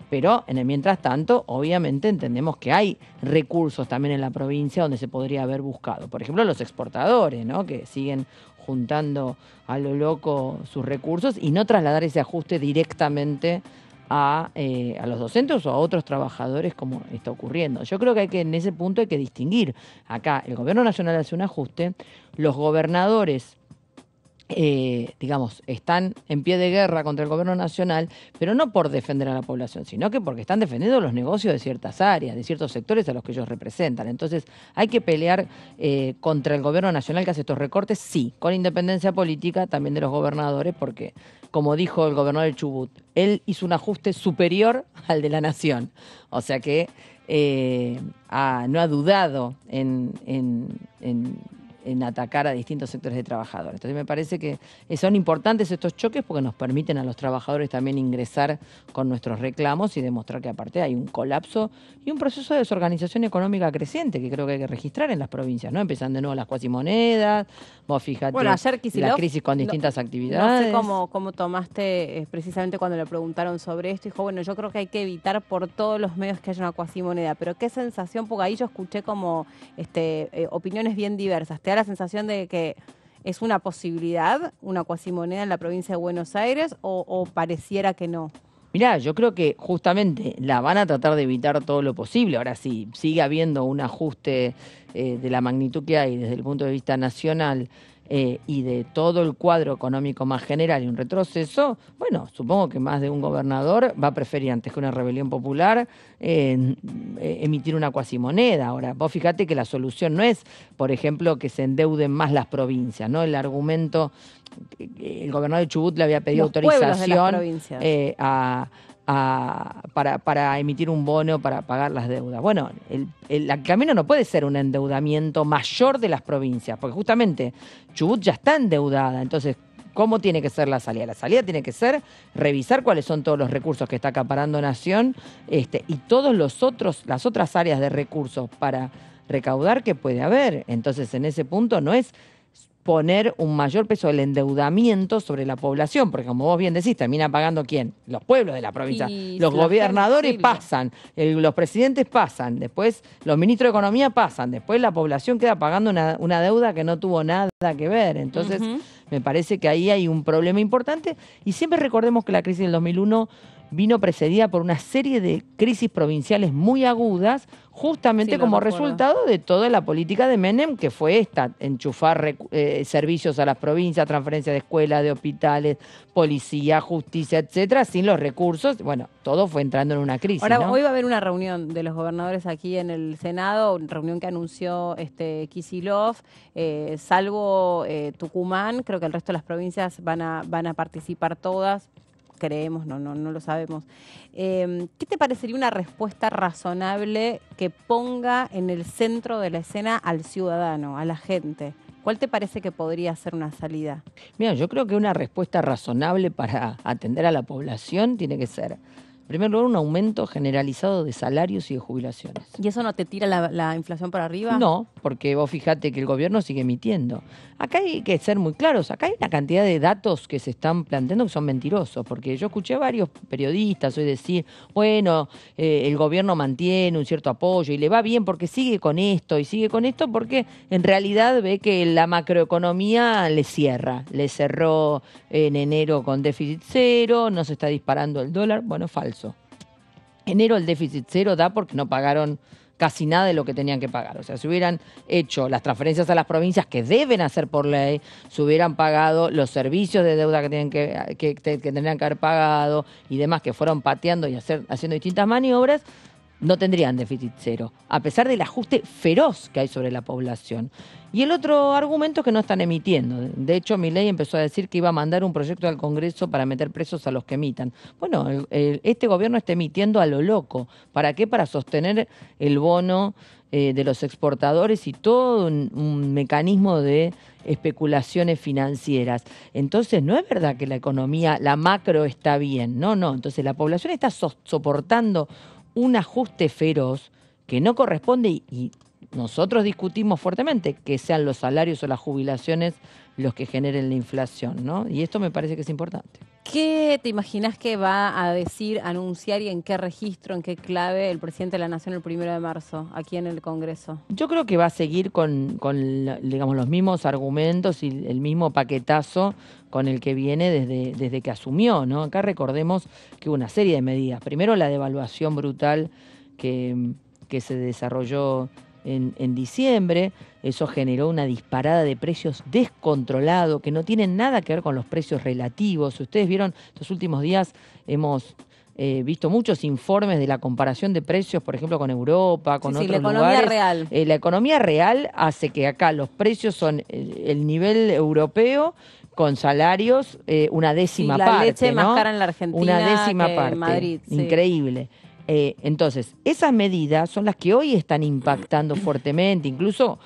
Speaker 5: Pero en el mientras tanto, obviamente entendemos que hay recursos también en la provincia donde se podría haber buscado. Por ejemplo, los exportadores, ¿no? Que siguen juntando a lo loco sus recursos y no trasladar ese ajuste directamente a los docentes o a otros trabajadores como está ocurriendo. Yo creo que en ese punto hay que distinguir. Acá el gobierno nacional hace un ajuste, los gobernadores digamos, están en pie de guerra contra el gobierno nacional, pero no por defender a la población, sino que porque están defendiendo los negocios de ciertas áreas, de ciertos sectores a los que ellos representan. Entonces, hay que pelear contra el gobierno nacional que hace estos recortes, sí, con independencia política también de los gobernadores, porque, como dijo el gobernador del Chubut, él hizo un ajuste superior al de la nación. O sea que no ha dudado en en atacar a distintos sectores de trabajadores. Entonces me parece que son importantes estos choques porque nos permiten a los trabajadores también ingresar con nuestros reclamos y demostrar que aparte hay un colapso y un proceso de desorganización económica creciente que creo que hay que registrar en las provincias, ¿no? Empiezan de nuevo las cuasimonedas, vos fíjate,
Speaker 1: bueno, ayer Kicillof,
Speaker 5: la crisis con distintas
Speaker 1: No
Speaker 5: actividades.
Speaker 1: sé cómo tomaste precisamente cuando le preguntaron sobre esto. Dijo, bueno, yo creo que hay que evitar por todos los medios que haya una cuasimoneda. Pero qué sensación, porque ahí yo escuché como opiniones bien diversas. ¿Te da la sensación de que es una posibilidad una cuasimoneda en la provincia de Buenos Aires o pareciera que no?
Speaker 5: Mirá, yo creo que justamente la van a tratar de evitar todo lo posible. Ahora, si sigue habiendo un ajuste de la magnitud que hay desde el punto de vista nacional y de todo el cuadro económico más general y un retroceso, bueno, supongo que más de un gobernador va a preferir antes que una rebelión popular emitir una cuasimoneda. Ahora, vos fíjate que la solución no es, por ejemplo, que se endeuden más las provincias, ¿no? El argumento, el gobernador de Chubut le había pedido
Speaker 1: Los pueblos de las
Speaker 5: autorización
Speaker 1: provincias.
Speaker 5: para emitir un bono para pagar las deudas. Bueno, el camino no puede ser un endeudamiento mayor de las provincias, porque justamente Chubut ya está endeudada. Entonces, ¿cómo tiene que ser la salida? La salida tiene que ser revisar cuáles son todos los recursos que está acaparando Nación y todos las otras áreas de recursos para recaudar que puede haber. Entonces, en ese punto no es poner un mayor peso del endeudamiento sobre la población, porque como vos bien decís, termina pagando ¿quién? Los pueblos de la provincia.
Speaker 1: Y
Speaker 5: Los
Speaker 1: la
Speaker 5: gobernadores
Speaker 1: gente,
Speaker 5: pasan, los presidentes pasan, después los ministros de Economía pasan, después la población queda pagando una deuda que no tuvo nada que ver. Entonces, me parece que ahí hay un problema importante y siempre recordemos que la crisis del 2001 vino precedida por una serie de crisis provinciales muy agudas, justamente como resultado de toda la política de Menem, que fue esta, enchufar servicios a las provincias, transferencia de escuelas, de hospitales, policía, justicia, etcétera, sin los recursos. Bueno, todo fue entrando en una crisis.
Speaker 1: Ahora,
Speaker 5: ¿no?
Speaker 1: hoy va a haber una reunión de los gobernadores aquí en el Senado, una reunión que anunció Kicillof, salvo Tucumán, creo que el resto de las provincias van a participar todas. Creemos, no lo sabemos. ¿Qué te parecería una respuesta razonable que ponga en el centro de la escena al ciudadano, a la gente? ¿Cuál te parece que podría ser una salida?
Speaker 5: Mira, yo creo que una respuesta razonable para atender a la población tiene que ser, en primer lugar, un aumento generalizado de salarios y de jubilaciones.
Speaker 1: ¿Y eso no te tira la inflación para arriba?
Speaker 5: No, porque vos fijate que el gobierno sigue emitiendo. Acá hay que ser muy claros, acá hay una cantidad de datos que se están planteando que son mentirosos, porque yo escuché a varios periodistas hoy decir, bueno, el gobierno mantiene un cierto apoyo y le va bien porque sigue con esto y sigue con esto porque en realidad ve que la macroeconomía le cerró en enero con déficit cero, no se está disparando el dólar, bueno, falso. Enero el déficit cero da porque no pagaron casi nada de lo que tenían que pagar. O sea, si hubieran hecho las transferencias a las provincias que deben hacer por ley, se hubieran pagado los servicios de deuda que tendrían que haber pagado y demás que fueron pateando y haciendo distintas maniobras, no tendrían déficit cero, a pesar del ajuste feroz que hay sobre la población. Y el otro argumento es que no están emitiendo. De hecho, Milei empezó a decir que iba a mandar un proyecto al Congreso para meter presos a los que emitan. Bueno, este gobierno está emitiendo a lo loco. ¿Para qué? Para sostener el bono de los exportadores y todo un mecanismo de especulaciones financieras. Entonces, no es verdad que la economía, la macro está bien. No. Entonces, la población está soportando un ajuste feroz que no corresponde y nosotros discutimos fuertemente que sean los salarios o las jubilaciones los que generen la inflación, ¿no? Y esto me parece que es importante.
Speaker 1: ¿Qué te imaginas que va a decir, anunciar y en qué registro, en qué clave el presidente de la Nación el 1 de marzo aquí en el Congreso?
Speaker 5: Yo creo que va a seguir con digamos, los mismos argumentos y el mismo paquetazo con el que viene desde que asumió, ¿no? Acá recordemos que hubo una serie de medidas. Primero, la devaluación brutal que se desarrolló en diciembre. Eso generó una disparada de precios descontrolado que no tienen nada que ver con los precios relativos. Ustedes vieron, estos últimos días hemos visto muchos informes de la comparación de precios, por ejemplo, con Europa, con otros lugares.
Speaker 1: La economía real.
Speaker 5: La economía real hace que acá los precios son el nivel europeo con salarios una décima parte.
Speaker 1: La leche
Speaker 5: ¿no?
Speaker 1: más cara en la Argentina
Speaker 5: una décima
Speaker 1: que
Speaker 5: parte.
Speaker 1: en Madrid. Sí.
Speaker 5: Increíble. Entonces, esas medidas son las que hoy están impactando fuertemente. Incluso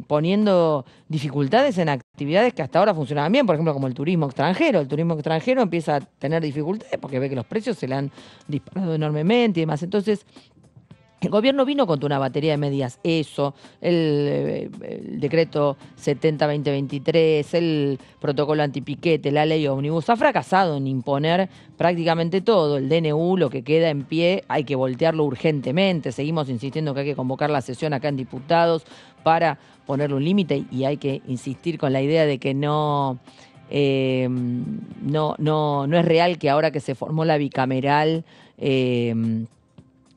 Speaker 5: poniendo dificultades en actividades que hasta ahora funcionaban bien, por ejemplo, como el turismo extranjero. El turismo extranjero empieza a tener dificultades porque ve que los precios se le han disparado enormemente y demás. Entonces, el gobierno vino con una batería de medidas, eso, el decreto 70-2023, el protocolo antipiquete, la ley ómnibus, ha fracasado en imponer prácticamente todo. El DNU, lo que queda en pie, hay que voltearlo urgentemente. Seguimos insistiendo que hay que convocar la sesión acá en diputados para ponerle un límite y hay que insistir con la idea de que no es real que ahora que se formó la bicameral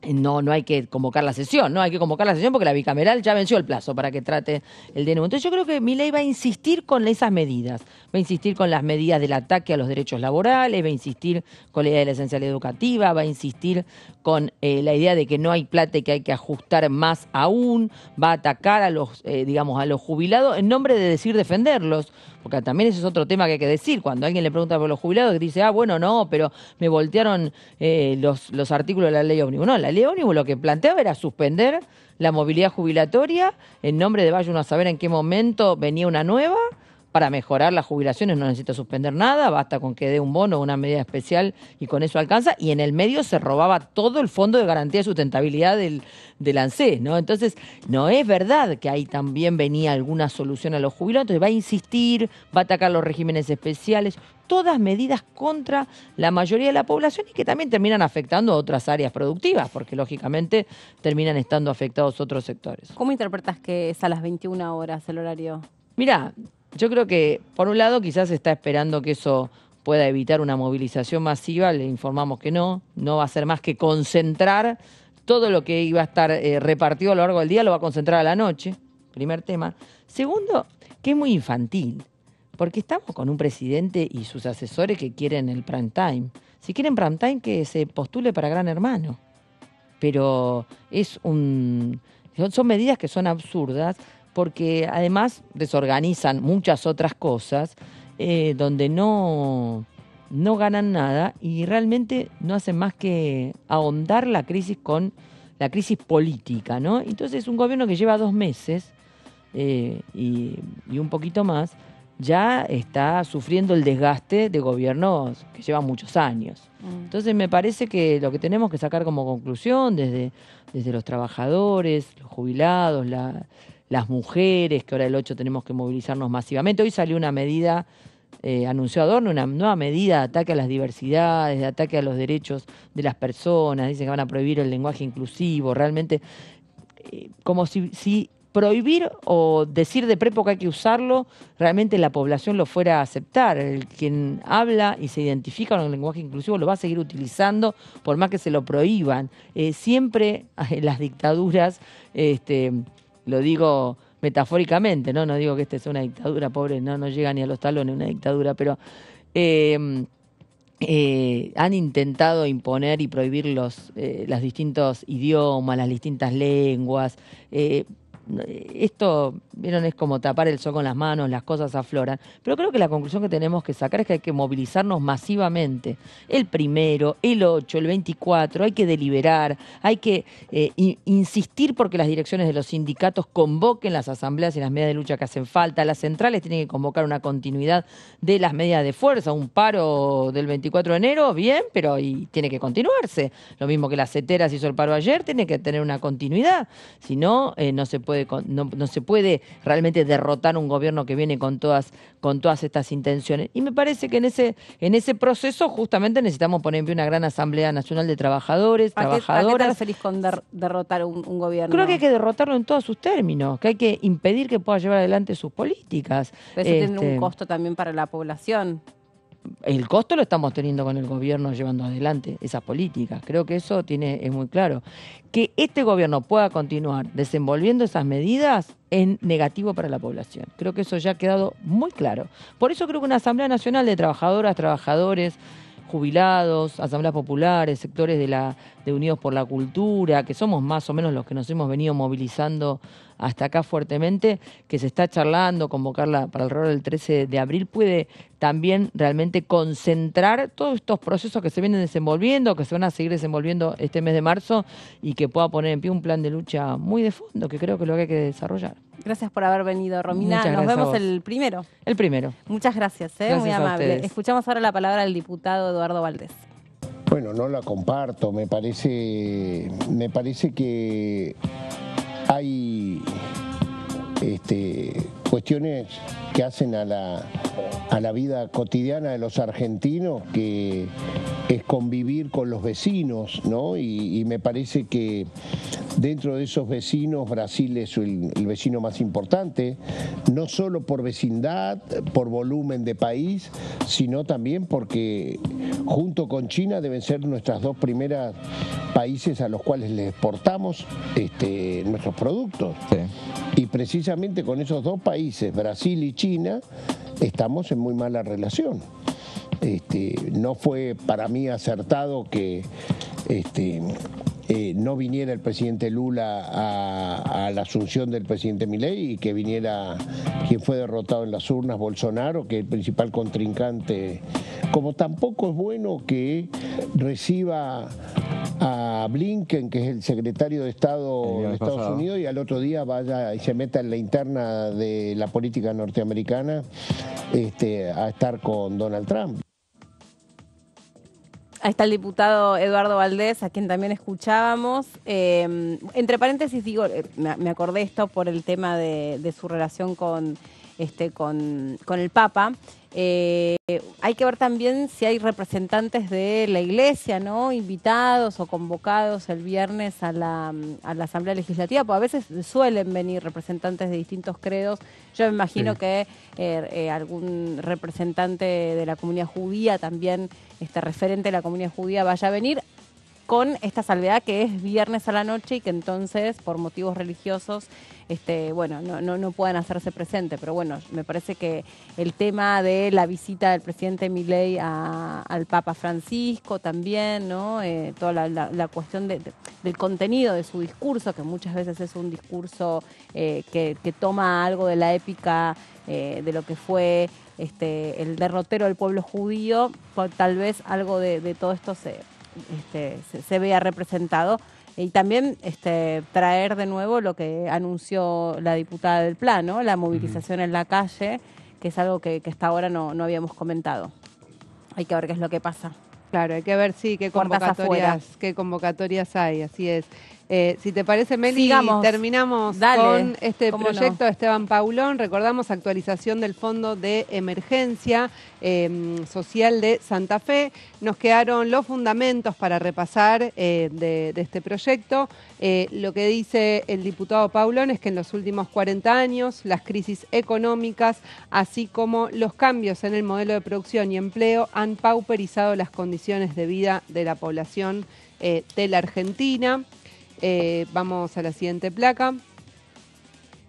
Speaker 5: no hay que convocar la sesión, ¿no? Hay que convocar la sesión porque la bicameral ya venció el plazo para que trate el DNU. Entonces yo creo que Milei va a insistir con esas medidas, va a insistir con las medidas del ataque a los derechos laborales, va a insistir con la idea de la esencialidad educativa, va a insistir con la idea de que no hay plata y que hay que ajustar más aún, va a atacar a los, a los jubilados en nombre de decir defenderlos, porque también ese es otro tema que hay que decir. Cuando alguien le pregunta por los jubilados, dice, bueno, no, pero me voltearon los artículos de la ley ómnibus. No, la ley ómnibus lo que planteaba era suspender la movilidad jubilatoria en nombre de vaya uno a saber en qué momento venía una nueva. Para mejorar las jubilaciones no necesita suspender nada, basta con que dé un bono o una medida especial y con eso alcanza. Y en el medio se robaba todo el Fondo de Garantía de Sustentabilidad del ANSES, ¿no? Entonces, no es verdad que ahí también venía alguna solución a los jubilados. Entonces va a insistir, va a atacar los regímenes especiales, todas medidas contra la mayoría de la población y que también terminan afectando a otras áreas productivas, porque lógicamente terminan estando afectados otros sectores.
Speaker 1: ¿Cómo interpretas que es a las 21 horas el horario?
Speaker 5: Mirá, yo creo que, por un lado, quizás se está esperando que eso pueda evitar una movilización masiva. Le informamos que no va a ser más que concentrar todo lo que iba a estar repartido a lo largo del día, lo va a concentrar a la noche, primer tema. Segundo, que es muy infantil, porque estamos con un presidente y sus asesores que quieren el prime time. Si quieren prime time, que se postule para Gran Hermano. Pero son medidas que son absurdas, porque además desorganizan muchas otras cosas donde no ganan nada y realmente no hacen más que ahondar la crisis con la crisis política, ¿no? Entonces un gobierno que lleva 2 meses y un poquito más ya está sufriendo el desgaste de gobiernos que llevan muchos años. Entonces me parece que lo que tenemos que sacar como conclusión desde los trabajadores, los jubilados, las mujeres, que ahora el 8 tenemos que movilizarnos masivamente. Hoy salió una medida, anunció Adorno, una nueva medida de ataque a las diversidades, de ataque a los derechos de las personas. Dicen que van a prohibir el lenguaje inclusivo. Realmente, como si prohibir o decir de prepo que hay que usarlo, realmente la población lo fuera a aceptar. Quien habla y se identifica con el lenguaje inclusivo lo va a seguir utilizando por más que se lo prohíban. Siempre en las dictaduras... lo digo metafóricamente, ¿no? No digo que esta es una dictadura, pobre, no llega ni a los talones una dictadura, pero han intentado imponer y prohibir los distintos idiomas, las distintas lenguas. Esto, vieron, es como tapar el sol con las manos, las cosas afloran. Pero creo que la conclusión que tenemos que sacar es que hay que movilizarnos masivamente. El 1, el 8, el 24, hay que deliberar, hay que insistir porque las direcciones de los sindicatos convoquen las asambleas y las medidas de lucha que hacen falta. Las centrales tienen que convocar una continuidad de las medidas de fuerza. Un paro del 24 de enero, bien, pero tiene que continuarse. Lo mismo que las CETERAS hizo el paro ayer, tiene que tener una continuidad. Si no, no se puede realmente derrotar un gobierno que viene con todas estas intenciones. Y me parece que en ese proceso justamente necesitamos poner en pie una gran Asamblea Nacional de Trabajadores, trabajadoras.
Speaker 1: ¿A qué te referís con derrotar un gobierno?
Speaker 5: Creo que hay que derrotarlo en todos sus términos, que hay que impedir que pueda llevar adelante sus políticas.
Speaker 1: Pero eso tiene un costo también para la población.
Speaker 5: El costo lo estamos teniendo con el gobierno llevando adelante esas políticas. Creo que eso es muy claro. Que este gobierno pueda continuar desenvolviendo esas medidas es negativo para la población. Creo que eso ya ha quedado muy claro. Por eso creo que una Asamblea Nacional de Trabajadoras, Trabajadores, jubilados, asambleas populares, sectores de Unidos por la Cultura, que somos más o menos los que nos hemos venido movilizando hasta acá fuertemente, que se está charlando, convocarla para alrededor del 13 de abril, puede también realmente concentrar todos estos procesos que se vienen desenvolviendo, que se van a seguir desenvolviendo este mes de marzo y que pueda poner en pie un plan de lucha muy de fondo, que creo que es lo que hay que desarrollar.
Speaker 1: Gracias por haber venido, Romina.
Speaker 5: Muchas
Speaker 1: Nos
Speaker 5: gracias a
Speaker 1: vemos
Speaker 5: vos.
Speaker 1: el primero.
Speaker 5: El primero.
Speaker 1: Muchas gracias, muy
Speaker 5: Gracias a
Speaker 1: amable.
Speaker 5: ustedes.
Speaker 1: Escuchamos ahora la palabra del diputado Eduardo Valdés.
Speaker 6: Bueno, no la comparto, me parece que hay cuestiones que hacen a la vida cotidiana de los argentinos, que es convivir con los vecinos, ¿no? Y me parece que dentro de esos vecinos Brasil es el vecino más importante, no solo por vecindad, por volumen de país, sino también porque junto con China deben ser nuestras dos primeras países a los cuales le exportamos nuestros productos. Sí. Y precisamente con esos dos países, Brasil y China, estamos en muy mala relación. No fue para mí acertado que no viniera el presidente Lula a la asunción del presidente Milei y que viniera quien fue derrotado en las urnas, Bolsonaro, que es el principal contrincante. Como tampoco es bueno que reciba a Blinken, que es el secretario de Estado de Estados Unidos, y al otro día vaya y se meta en la interna de la política norteamericana a estar con Donald Trump.
Speaker 1: Ahí está el diputado Eduardo Valdés, a quien también escuchábamos. Entre paréntesis digo, me acordé esto por el tema de su relación con el Papa. Hay que ver también si hay representantes de la Iglesia, ¿no? Invitados o convocados el viernes a la Asamblea Legislativa, porque a veces suelen venir representantes de distintos credos. Yo me imagino que algún representante de la comunidad judía también, referente de la comunidad judía, vaya a venir, con esta salvedad que es viernes a la noche y que entonces por motivos religiosos no puedan hacerse presente. Pero bueno, me parece que el tema de la visita del presidente Milei al Papa Francisco también, ¿no? Toda la cuestión del contenido de su discurso, que muchas veces es un discurso que toma algo de la épica de lo que fue el derrotero del pueblo judío, tal vez algo de todo esto se vea representado. Y también traer de nuevo lo que anunció la diputada del Plan, ¿no? La movilización en la calle, que es algo que hasta ahora no habíamos comentado. Hay que ver qué es lo que pasa.
Speaker 2: Claro, hay que ver, sí, qué convocatorias hay, así es. Si te parece, Meli, terminamos con este proyecto de Esteban Paulón. Recordamos actualización del Fondo de Emergencia Social de Santa Fe. Nos quedaron los fundamentos para repasar de este proyecto. Lo que dice el diputado Paulón es que en los últimos 40 años las crisis económicas, así como los cambios en el modelo de producción y empleo, han pauperizado las condiciones de vida de la población de la Argentina. Vamos a la siguiente placa.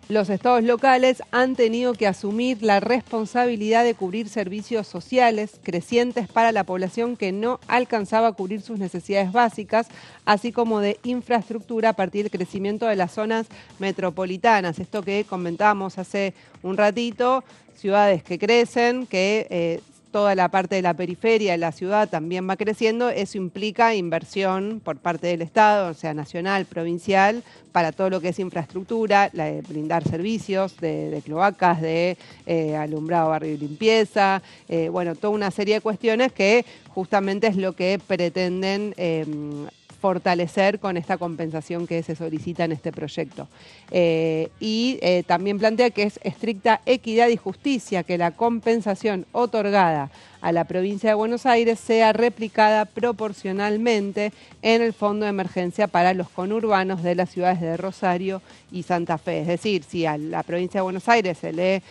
Speaker 2: Los estados locales han tenido que asumir la responsabilidad de cubrir servicios sociales crecientes para la población que no alcanzaba a cubrir sus necesidades básicas, así como de infraestructura a partir del crecimiento de las zonas metropolitanas. Esto que comentábamos hace un ratito, ciudades que crecen, que toda la parte de la periferia de la ciudad también va creciendo. Eso implica inversión por parte del Estado, o sea, nacional, provincial, para todo lo que es infraestructura, brindar servicios de cloacas, de alumbrado, barrio y limpieza, toda una serie de cuestiones que justamente es lo que pretenden fortalecer con esta compensación que se solicita en este proyecto. También plantea que es estricta equidad y justicia que la compensación otorgada a la provincia de Buenos Aires sea replicada proporcionalmente en el Fondo de Emergencia para los conurbanos de las ciudades de Rosario y Santa Fe. Es decir, si a la provincia de Buenos Aires se le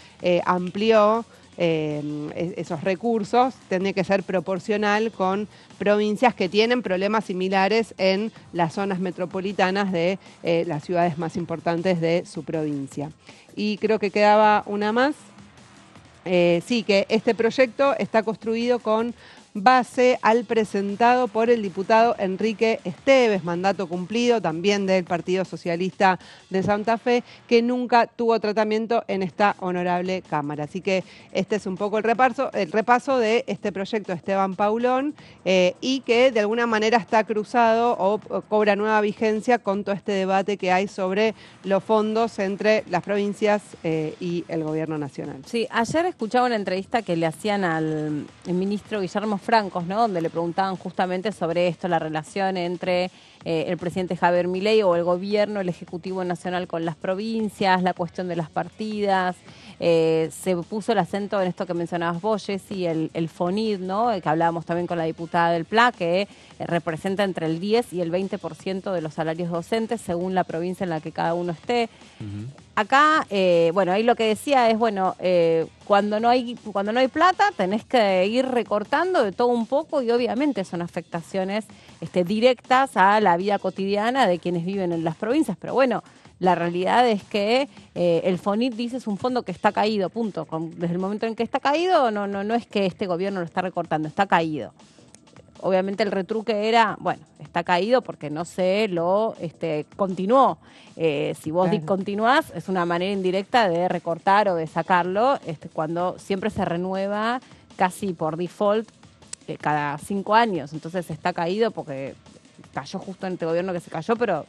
Speaker 2: amplió esos recursos, tiene que ser proporcional con provincias que tienen problemas similares en las zonas metropolitanas de las ciudades más importantes de su provincia. Y creo que quedaba una más. Sí, que este proyecto está construido con base al presentado por el diputado Enrique Esteves, mandato cumplido también del Partido Socialista de Santa Fe, que nunca tuvo tratamiento en esta honorable Cámara. Así que este es un poco el repaso de este proyecto de Esteban Paulón y que de alguna manera está cruzado o cobra nueva vigencia con todo este debate que hay sobre los fondos entre las provincias y el gobierno nacional.
Speaker 1: Sí, ayer escuchaba una entrevista que le hacían al ministro Guillermo Francos, ¿no? Donde le preguntaban justamente sobre esto, la relación entre el presidente Javier Milei o el gobierno, el Ejecutivo Nacional con las provincias, la cuestión de las partidas. Se puso el acento en esto que mencionabas vos, Jessy, el FONID, ¿no? Que hablábamos también con la diputada del PLA, que representa entre el 10 y el 20% de los salarios docentes, según la provincia en la que cada uno esté. Acá, bueno, ahí lo que decía es, bueno, cuando no hay plata tenés que ir recortando de todo un poco y obviamente son afectaciones directas a la vida cotidiana de quienes viven en las provincias, pero bueno, la realidad es que el FONIT, dice, es un fondo que está caído, punto. Desde el momento en que está caído, no es que este gobierno lo está recortando, está caído. Obviamente el retruque era, bueno, está caído porque no se lo continuó. Si vos discontinuás, es una manera indirecta de recortar o de sacarlo, cuando siempre se renueva casi por default cada 5 años. Entonces está caído porque cayó justo en este gobierno que se cayó, pero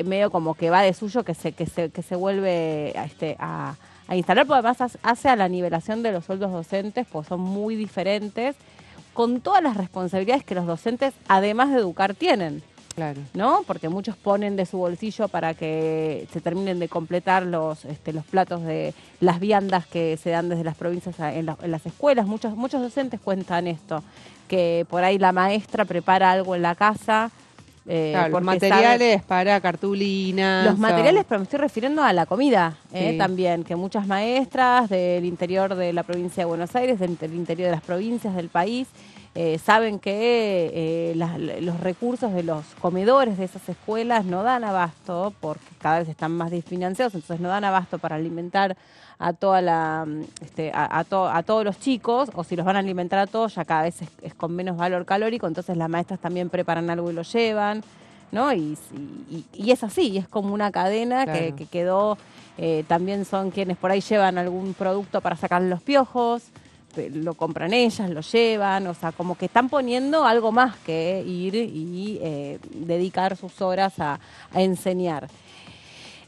Speaker 1: medio como que va de suyo que se vuelve a instalar, porque además hace a la nivelación de los sueldos docentes, pues son muy diferentes, con todas las responsabilidades que los docentes, además de educar, tienen.
Speaker 2: Claro. ¿No?
Speaker 1: Porque muchos ponen de su bolsillo para que se terminen de completar los platos de las viandas que se dan desde las provincias en las escuelas. Muchos docentes cuentan esto, que por ahí la maestra prepara algo en la casa.
Speaker 2: Claro, los materiales para cartulinas.
Speaker 1: Los materiales, pero me estoy refiriendo a la comida también, que muchas maestras del interior de la provincia de Buenos Aires, del interior de las provincias del país, saben que los recursos de los comedores de esas escuelas no dan abasto, porque cada vez están más desfinanciados, entonces no dan abasto para alimentar a toda a todos los chicos, o si los van a alimentar a todos, ya cada vez es con menos valor calórico, entonces las maestras también preparan algo y lo llevan, ¿no? Y es así, es como una cadena que quedó, también son quienes por ahí llevan algún producto para sacar los piojos, lo compran ellas, lo llevan, o sea, como que están poniendo algo más que ir y dedicar sus horas a enseñar.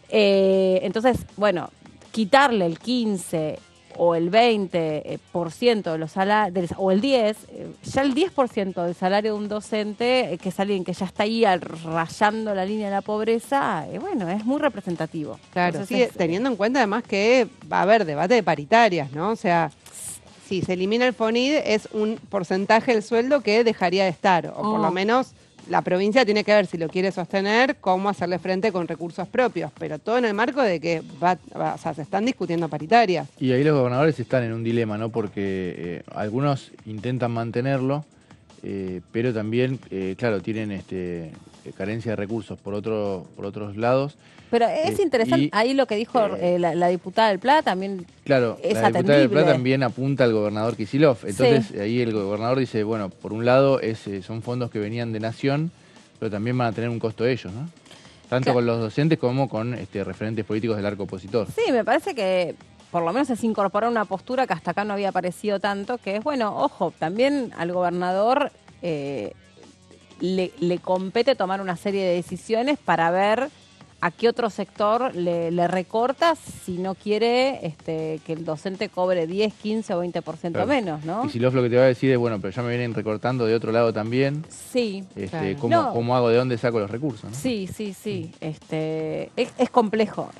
Speaker 1: Entonces, bueno, quitarle el 15 o el 20% de los salarios, o el 10%, ya el 10% del salario de un docente, que es alguien que ya está ahí rayando la línea de la pobreza, bueno, es muy representativo.
Speaker 2: Claro,
Speaker 1: entonces,
Speaker 2: sí, teniendo en cuenta además que va a haber debate de paritarias, ¿no? O sea, si se elimina el FONID es un porcentaje del sueldo que dejaría de estar, o por lo menos la provincia tiene que ver, si lo quiere sostener, cómo hacerle frente con recursos propios, pero todo en el marco de que o sea, se están discutiendo paritarias.
Speaker 3: Y ahí los gobernadores están en un dilema, ¿no? Porque algunos intentan mantenerlo, pero también, claro, tienen carencia de recursos por otros lados.
Speaker 1: Pero es interesante, ahí lo que dijo la diputada del PLA también.
Speaker 3: Claro,
Speaker 1: es
Speaker 3: la diputada
Speaker 1: atendible.
Speaker 3: del PLA también apunta al gobernador Kicillof. Entonces ahí el gobernador dice, bueno, por un lado son fondos que venían de Nación, pero también van a tener un costo ellos, ¿no? Tanto con los docentes como con referentes políticos del arco opositor. Sí,
Speaker 1: me parece que por lo menos es incorporar una postura que hasta acá no había aparecido tanto, que es, bueno, ojo, también al gobernador le compete tomar una serie de decisiones para ver a qué otro sector le recorta si no quiere que el docente cobre 10, 15 o 20% menos, ¿no?
Speaker 3: Y si lo que te va a decir es, bueno, pero ya me vienen recortando de otro lado también.
Speaker 1: Sí.
Speaker 3: ¿Cómo hago? ¿De dónde saco los recursos? ¿No?
Speaker 1: Sí. Es complejo.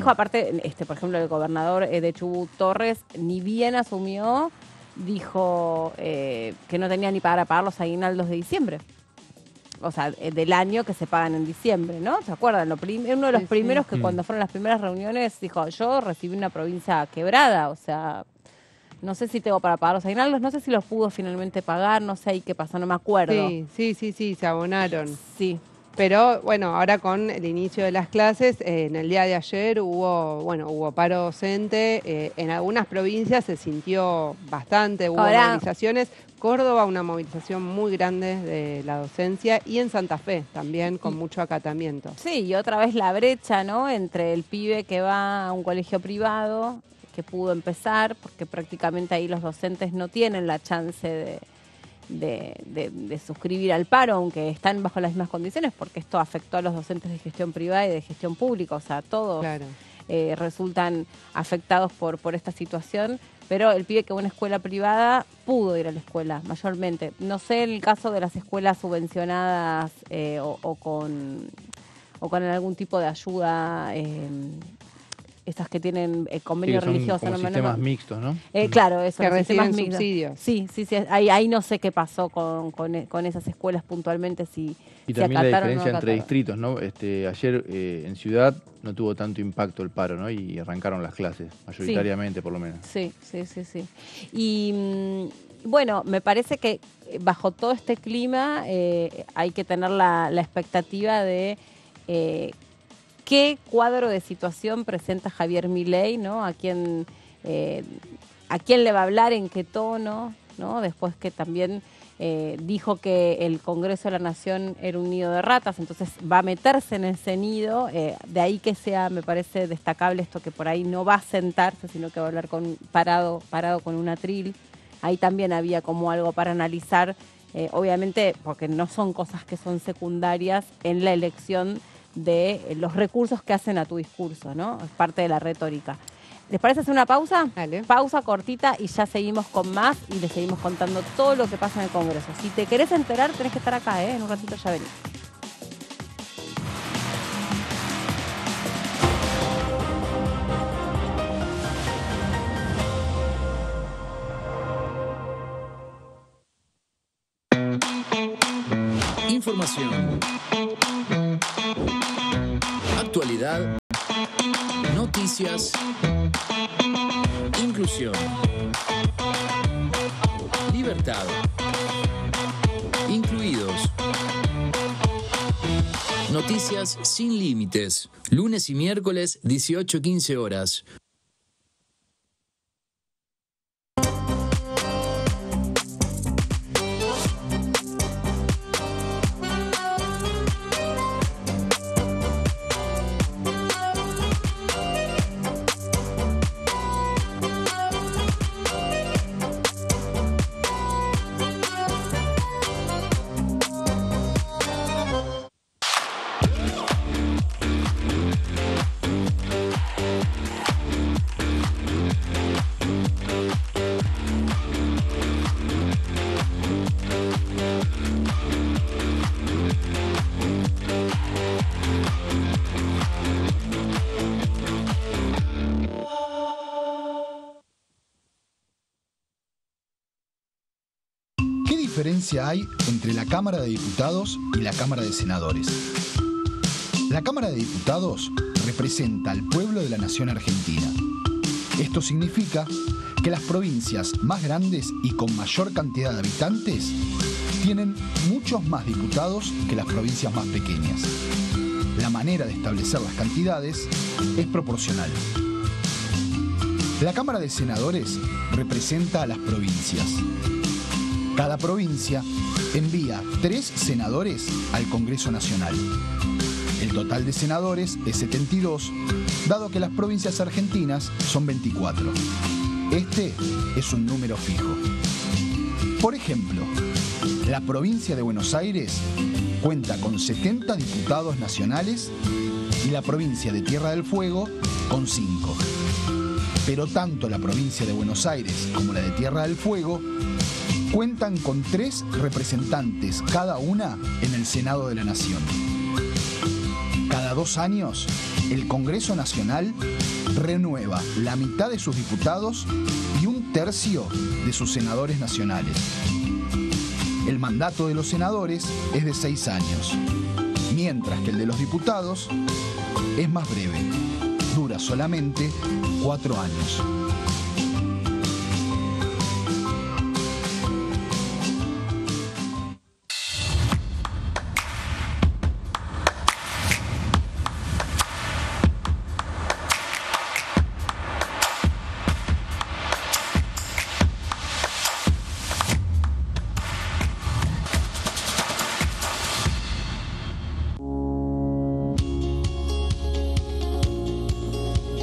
Speaker 1: Aparte, por ejemplo, el gobernador de Chubut, Torres, ni bien asumió, dijo que no tenía ni para pagar los aguinaldos de diciembre. O sea, del año que se pagan en diciembre, ¿no? ¿Se acuerdan? Uno de los primeros que cuando fueron las primeras reuniones dijo, yo recibí una provincia quebrada, o sea, no sé si tengo para pagar los aguinaldos, no sé si los pudo finalmente pagar, no sé ahí qué pasó, no me acuerdo.
Speaker 2: Sí, se abonaron.
Speaker 1: Sí.
Speaker 2: Pero bueno, ahora con el inicio de las clases, en el día de ayer hubo paro docente. En algunas provincias se sintió bastante, hubo movilizaciones. Córdoba, una movilización muy grande de la docencia, y en Santa Fe también, con mucho acatamiento.
Speaker 1: Sí, y otra vez la brecha, ¿no?, entre el pibe que va a un colegio privado, que pudo empezar, porque prácticamente ahí los docentes no tienen la chance de suscribir al paro, aunque están bajo las mismas condiciones, porque esto afectó a los docentes de gestión privada y de gestión pública, o sea, todos resultan afectados por esta situación, pero el pibe que va a una escuela privada pudo ir a la escuela, mayormente. No sé en el caso de las escuelas subvencionadas o con algún tipo de ayuda, esas que tienen convenio religioso.
Speaker 3: Como sistemas mixtos, ¿no?
Speaker 1: Claro, eso.
Speaker 2: Que reciben subsidios.
Speaker 1: Sí. Ahí no sé qué pasó con esas escuelas puntualmente,
Speaker 3: y también la diferencia entre distritos, ¿no? Ayer en Ciudad no tuvo tanto impacto el paro, ¿no? Y arrancaron las clases, mayoritariamente por lo menos.
Speaker 1: Sí. Y bueno, me parece que bajo todo este clima hay que tener la expectativa de qué cuadro de situación presenta Javier Milei, ¿no? A quién le va a hablar, en qué tono, ¿no? Después que también dijo que el Congreso de la Nación era un nido de ratas, entonces va a meterse en ese nido, de ahí que sea, me parece destacable esto, que por ahí no va a sentarse, sino que va a hablar parado con un atril. Ahí también había como algo para analizar, obviamente, porque no son cosas que son secundarias en la elección de los recursos que hacen a tu discurso, ¿no? Es parte de la retórica. ¿Les parece hacer una pausa?
Speaker 2: Dale.
Speaker 1: Pausa cortita y ya seguimos con más y les seguimos contando todo lo que pasa en el Congreso. Si te querés enterar, tenés que estar acá, en un ratito ya venís.
Speaker 7: Información. Actualidad. Noticias. Inclusión. Libertad. Incluidos. Noticias sin límites. Lunes y miércoles, 18-15 horas.
Speaker 8: ¿Qué diferencia hay entre la Cámara de Diputados y la Cámara de Senadores? La Cámara de Diputados representa al pueblo de la nación argentina. Esto significa que las provincias más grandes y con mayor cantidad de habitantes tienen muchos más diputados que las provincias más pequeñas. La manera de establecer las cantidades es proporcional. La Cámara de Senadores representa a las provincias. Cada provincia envía 3 senadores al Congreso Nacional. El total de senadores es 72, dado que las provincias argentinas son 24. Este es un número fijo. Por ejemplo, la provincia de Buenos Aires cuenta con 70 diputados nacionales y la provincia de Tierra del Fuego con 5. Pero tanto la provincia de Buenos Aires como la de Tierra del Fuego cuentan con 3 representantes cada una en el Senado de la Nación. Cada 2 años, el Congreso Nacional renueva la mitad de sus diputados y 1/3 de sus senadores nacionales. El mandato de los senadores es de 6 años, mientras que el de los diputados es más breve, dura solamente 4 años.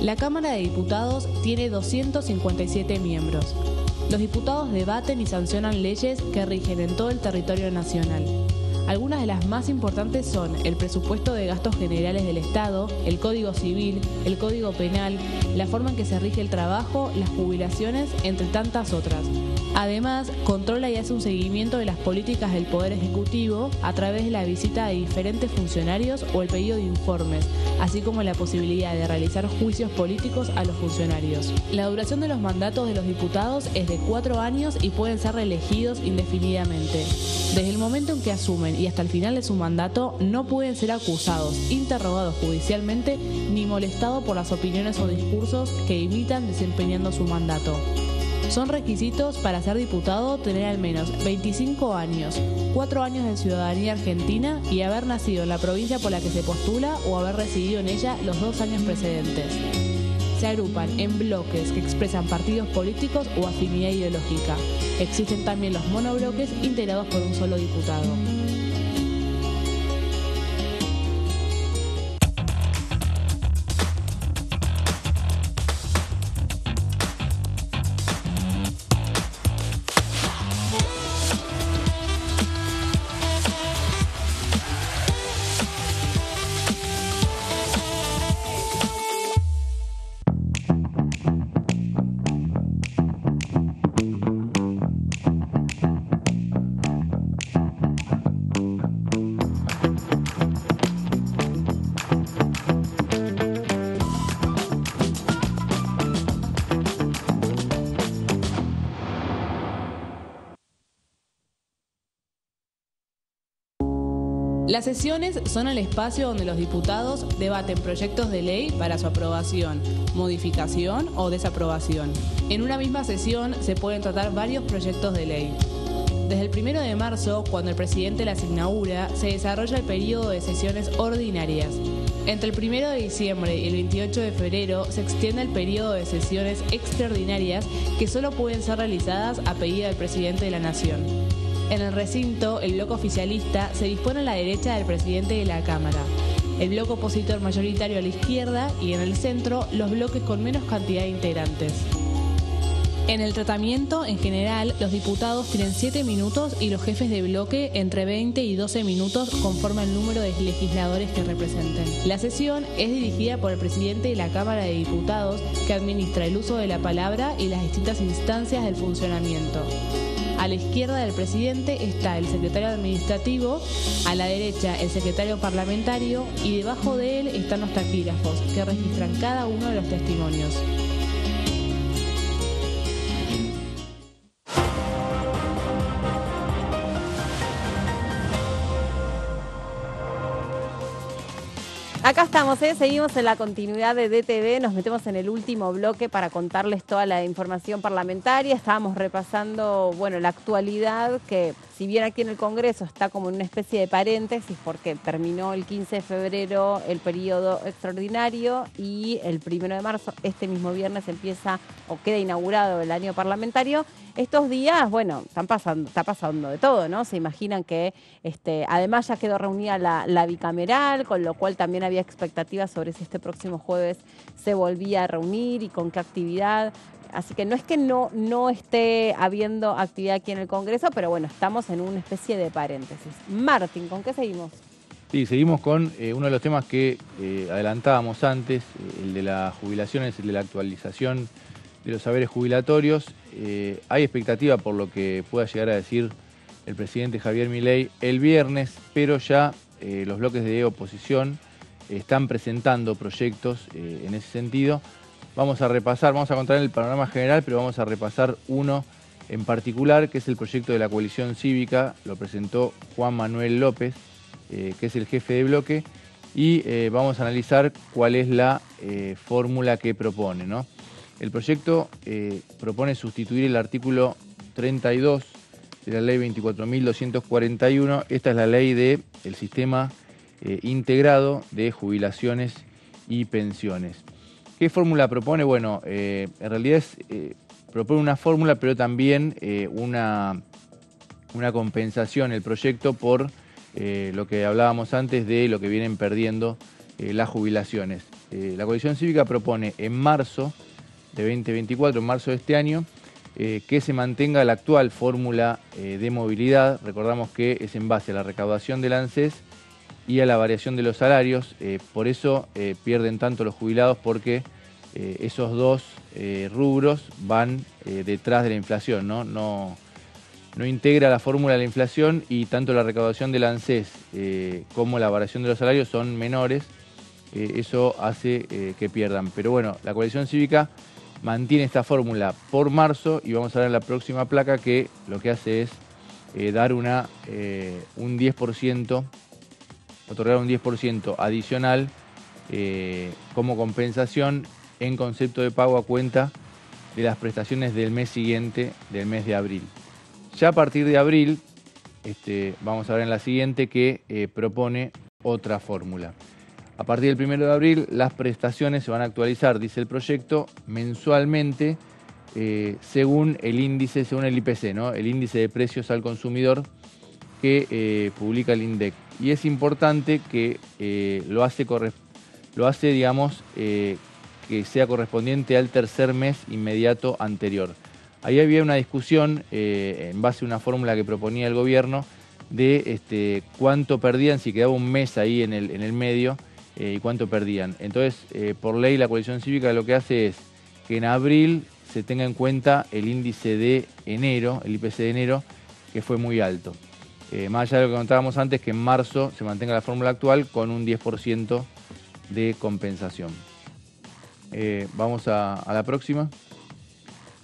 Speaker 4: La Cámara de Diputados tiene 257 miembros. Los diputados debaten y sancionan leyes que rigen en todo el territorio nacional. Algunas de las más importantes son el presupuesto de gastos generales del Estado, el Código Civil, el Código Penal, la forma en que se rige el trabajo, las jubilaciones, entre tantas otras. Además, controla y hace un seguimiento de las políticas del Poder Ejecutivo a través de la visita de diferentes funcionarios o el pedido de informes, así como la posibilidad de realizar juicios políticos a los funcionarios. La duración de los mandatos de los diputados es de 4 años y pueden ser reelegidos indefinidamente. Desde el momento en que asumen y hasta el final de su mandato, no pueden ser acusados, interrogados judicialmente ni molestados por las opiniones o discursos que imitan desempeñando su mandato. Son requisitos para ser diputado tener al menos 25 años, 4 años de ciudadanía argentina y haber nacido en la provincia por la que se postula o haber residido en ella los 2 años precedentes. Se agrupan en bloques que expresan partidos políticos o afinidad ideológica. Existen también los monobloques integrados por un solo diputado. Las sesiones son el espacio donde los diputados debaten proyectos de ley para su aprobación, modificación o desaprobación. En una misma sesión se pueden tratar varios proyectos de ley. Desde el 1 de marzo, cuando el presidente las inaugura, se desarrolla el periodo de sesiones ordinarias. Entre el 1 de diciembre y el 28 de febrero se extiende el periodo de sesiones extraordinarias que solo pueden ser realizadas a pedido del presidente de la Nación. En el recinto, el bloque oficialista se dispone a la derecha del presidente de la Cámara, el bloque opositor mayoritario a la izquierda y en el centro los bloques con menos cantidad de integrantes. En el tratamiento, en general, los diputados tienen 7 minutos y los jefes de bloque entre 20 y 12 minutos conforme al número de legisladores que representen. La sesión es dirigida por el presidente de la Cámara de Diputados, que administra el uso de la palabra y las distintas instancias del funcionamiento. A la izquierda del presidente está el secretario administrativo, a la derecha el secretario parlamentario y debajo de él están los taquígrafos, que registran cada uno de los testimonios.
Speaker 1: Acá estamos, seguimos en la continuidad de DTV, nos metemos en el último bloque para contarles toda la información parlamentaria. Estábamos repasando, bueno, la actualidad que, si bien aquí en el Congreso está como en una especie de paréntesis porque terminó el 15 de febrero el periodo extraordinario y el 1 de marzo, este mismo viernes, empieza o queda inaugurado el año parlamentario. Estos días, bueno, está pasando de todo, ¿no? Se imaginan que además ya quedó reunida la bicameral, con lo cual también había expectativas sobre si este próximo jueves se volvía a reunir y con qué actividad. Así que no es que no esté habiendo actividad aquí en el Congreso, pero bueno, estamos en una especie de paréntesis. Martín, ¿con qué seguimos? Sí, seguimos con uno de los temas que adelantábamos antes, el de las jubilaciones, el de la actualización de los saberes jubilatorios. Hay expectativa por lo que pueda llegar a decir el presidente Javier Milei el viernes, pero ya los bloques de oposición están presentando proyectos en ese sentido. Vamos a repasar, vamos a contar el panorama general, pero vamos a repasar uno en particular, que es el proyecto de la coalición cívica. Lo presentó Juan Manuel López, que es el jefe de bloque, y vamos a analizar cuál es la fórmula que propone, ¿no? El proyecto propone sustituir el artículo 32 de la ley 24.241. Esta es la ley del sistema integrado de jubilaciones y pensiones. ¿Qué fórmula propone? Bueno, en realidad propone una fórmula, pero también una compensación, el proyecto, por lo que hablábamos antes de lo que vienen perdiendo las jubilaciones.
Speaker 3: la coalición cívica propone en marzo de 2024, en marzo de este año, que se mantenga la actual fórmula de movilidad. Recordamos que es en base a la recaudación del ANSES y a la variación de los salarios. Por eso pierden tanto los jubilados, porque esos dos rubros van detrás de la inflación, ¿no? No integra la fórmula de la inflación, y tanto la recaudación del ANSES como la variación de los salarios son menores. Eso hace que pierdan. Pero bueno, la coalición cívica mantiene esta fórmula por marzo, y vamos a ver en la próxima placa que lo que hace es dar un 10%, otorgar un 10% adicional como compensación en concepto de pago a cuenta de las prestaciones del mes siguiente, del mes de abril. Ya a partir de abril, vamos a ver en la siguiente que propone otra fórmula. A partir del 1 de abril, las prestaciones se van a actualizar, dice el proyecto, mensualmente según el índice, según el IPC, ¿no? El índice de precios al consumidor que publica el INDEC. Y es importante que lo hace, digamos, que sea correspondiente al tercer mes inmediato anterior. Ahí había una discusión en base a una fórmula que proponía el gobierno de cuánto perdían si quedaba un mes ahí en el medio, y cuánto perdían. Entonces, por ley, la coalición cívica lo que hace es que en abril se tenga en cuenta el índice de enero, el IPC de enero, que fue muy alto. Más allá de lo que contábamos antes, que en marzo se mantenga la fórmula actual con un 10% de compensación. Vamos a la próxima.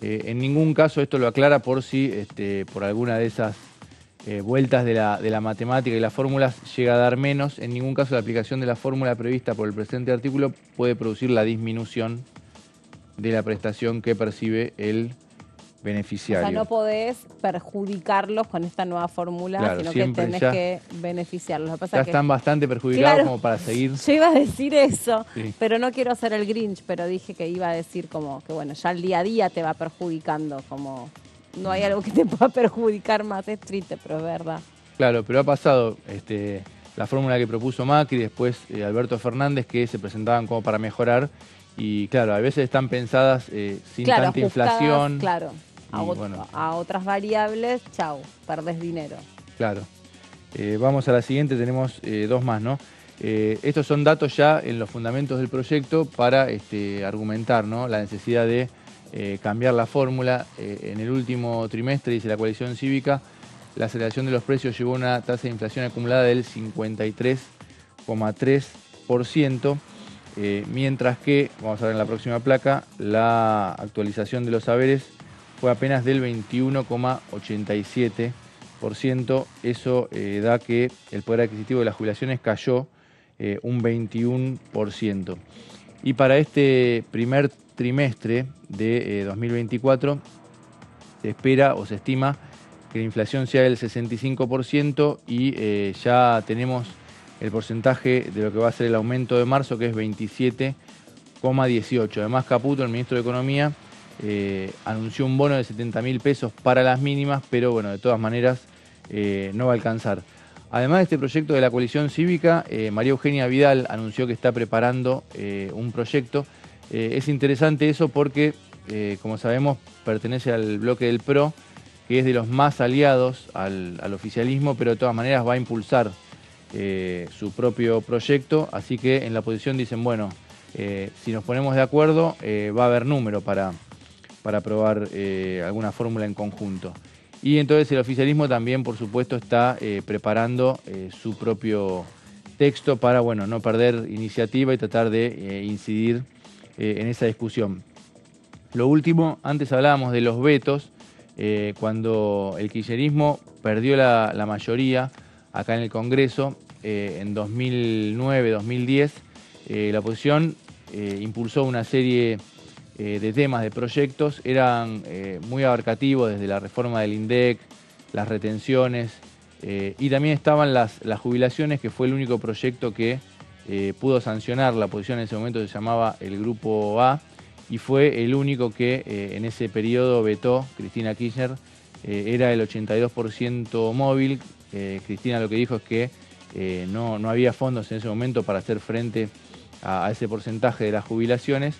Speaker 3: En ningún caso, esto lo aclara por si por alguna de esas vueltas de la matemática y las fórmulas llega a dar menos, en ningún caso la aplicación de la fórmula prevista por el presente artículo puede producir la disminución de la prestación que percibe el beneficiario.
Speaker 1: O sea, no podés perjudicarlos con esta nueva fórmula,
Speaker 3: claro,
Speaker 1: sino que tenés que beneficiarlos. Lo que pasa
Speaker 3: ya
Speaker 1: es que,
Speaker 3: están bastante perjudicados,
Speaker 1: claro,
Speaker 3: como para seguir.
Speaker 1: Yo iba a decir eso,
Speaker 3: sí,
Speaker 1: pero no quiero hacer el Grinch, pero dije que iba a decir como que bueno, ya el día a día te va perjudicando, como no hay algo que te pueda perjudicar más, es triste, pero es verdad.
Speaker 3: Claro, pero ha pasado la fórmula que propuso Macri, después Alberto Fernández, que se presentaban como para mejorar, y claro, a veces están pensadas sin tanta inflación.
Speaker 1: Claro,
Speaker 3: bueno,
Speaker 1: a otras variables, chau, perdés dinero.
Speaker 3: Claro. Vamos a la siguiente, tenemos dos más, ¿no? Estos son datos ya en los fundamentos del proyecto para argumentar, ¿no?, la necesidad de cambiar la fórmula. En el último trimestre, dice la coalición cívica, la aceleración de los precios llevó a una tasa de inflación acumulada del 53,3%, mientras que, vamos a ver en la próxima placa, la actualización de los saberes fue apenas del 21,87%. Eso da que el poder adquisitivo de las jubilaciones cayó un 21%. Y para este primer trimestre de 2024 se espera o se estima que la inflación sea del 65%, y ya tenemos el porcentaje de lo que va a ser el aumento de marzo, que es 27,18. Además, Caputo, el ministro de Economía, anunció un bono de 70.000 pesos para las mínimas, pero bueno, de todas maneras no va a alcanzar. Además de este proyecto de la coalición cívica, María Eugenia Vidal anunció que está preparando un proyecto. Es interesante eso porque, como sabemos, pertenece al bloque del PRO, que es de los más aliados al oficialismo, pero de todas maneras va a impulsar su propio proyecto. Así que en la oposición dicen, bueno, si nos ponemos de acuerdo, va a haber número para aprobar alguna fórmula en conjunto. Y entonces el oficialismo también, por supuesto, está preparando su propio texto para, bueno, no perder iniciativa y tratar de incidir en esa discusión. Lo último, antes hablábamos de los vetos, cuando el kirchnerismo perdió la mayoría acá en el Congreso en 2009-2010, la oposición impulsó una serie de temas, de proyectos, eran muy abarcativos, desde la reforma del INDEC, las retenciones, y también estaban las jubilaciones, que fue el único proyecto que pudo sancionar la oposición. En ese momento se llamaba el Grupo A, y fue el único que en ese periodo vetó Cristina Kirchner. Era el 82% móvil. Cristina lo que dijo es que no había fondos en ese momento para hacer frente a ese porcentaje de las jubilaciones.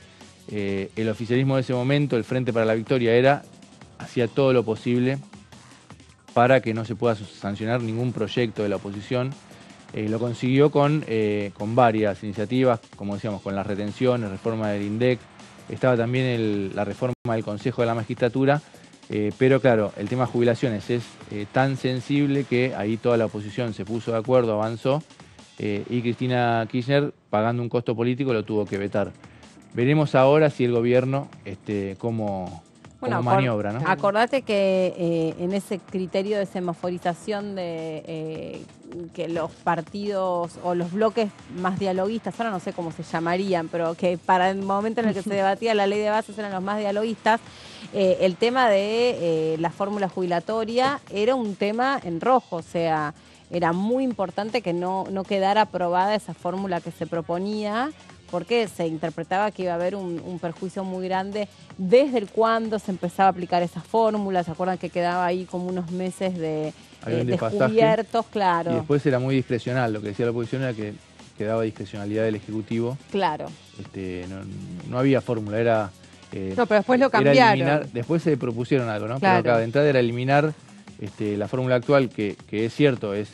Speaker 3: El oficialismo de ese momento, el Frente para la Victoria, hacía todo lo posible para que no se pueda sancionar ningún proyecto de la oposición. Lo consiguió con varias iniciativas, como decíamos, con las retenciones, reforma del INDEC, estaba también la reforma del Consejo de la Magistratura, pero claro, el tema de jubilaciones es tan sensible que ahí toda la oposición se puso de acuerdo, avanzó, y Cristina Kirchner, pagando un costo político, lo tuvo que vetar. Veremos ahora si el gobierno, cómo maniobra, ¿no?
Speaker 1: Acordate que en ese criterio de semaforización de que los partidos o los bloques más dialoguistas, ahora no sé cómo se llamarían, pero que para el momento en el que se debatía la ley de bases eran los más dialoguistas, el tema de la fórmula jubilatoria era un tema en rojo, o sea, era muy importante que no quedara aprobada esa fórmula que se proponía, porque se interpretaba que iba a haber un perjuicio muy grande desde el cuando se empezaba a aplicar esa fórmula. ¿Se acuerdan que quedaba ahí como unos meses de descubiertos? Claro.
Speaker 3: Y después era muy discrecional, lo que decía la oposición era que quedaba discrecionalidad del Ejecutivo.
Speaker 1: Claro.
Speaker 3: No había fórmula, era...
Speaker 2: no, pero después lo cambiaron.
Speaker 3: Después se propusieron algo, ¿no?
Speaker 2: Claro.
Speaker 3: Pero acá de entrada era eliminar la fórmula actual, que es cierto, es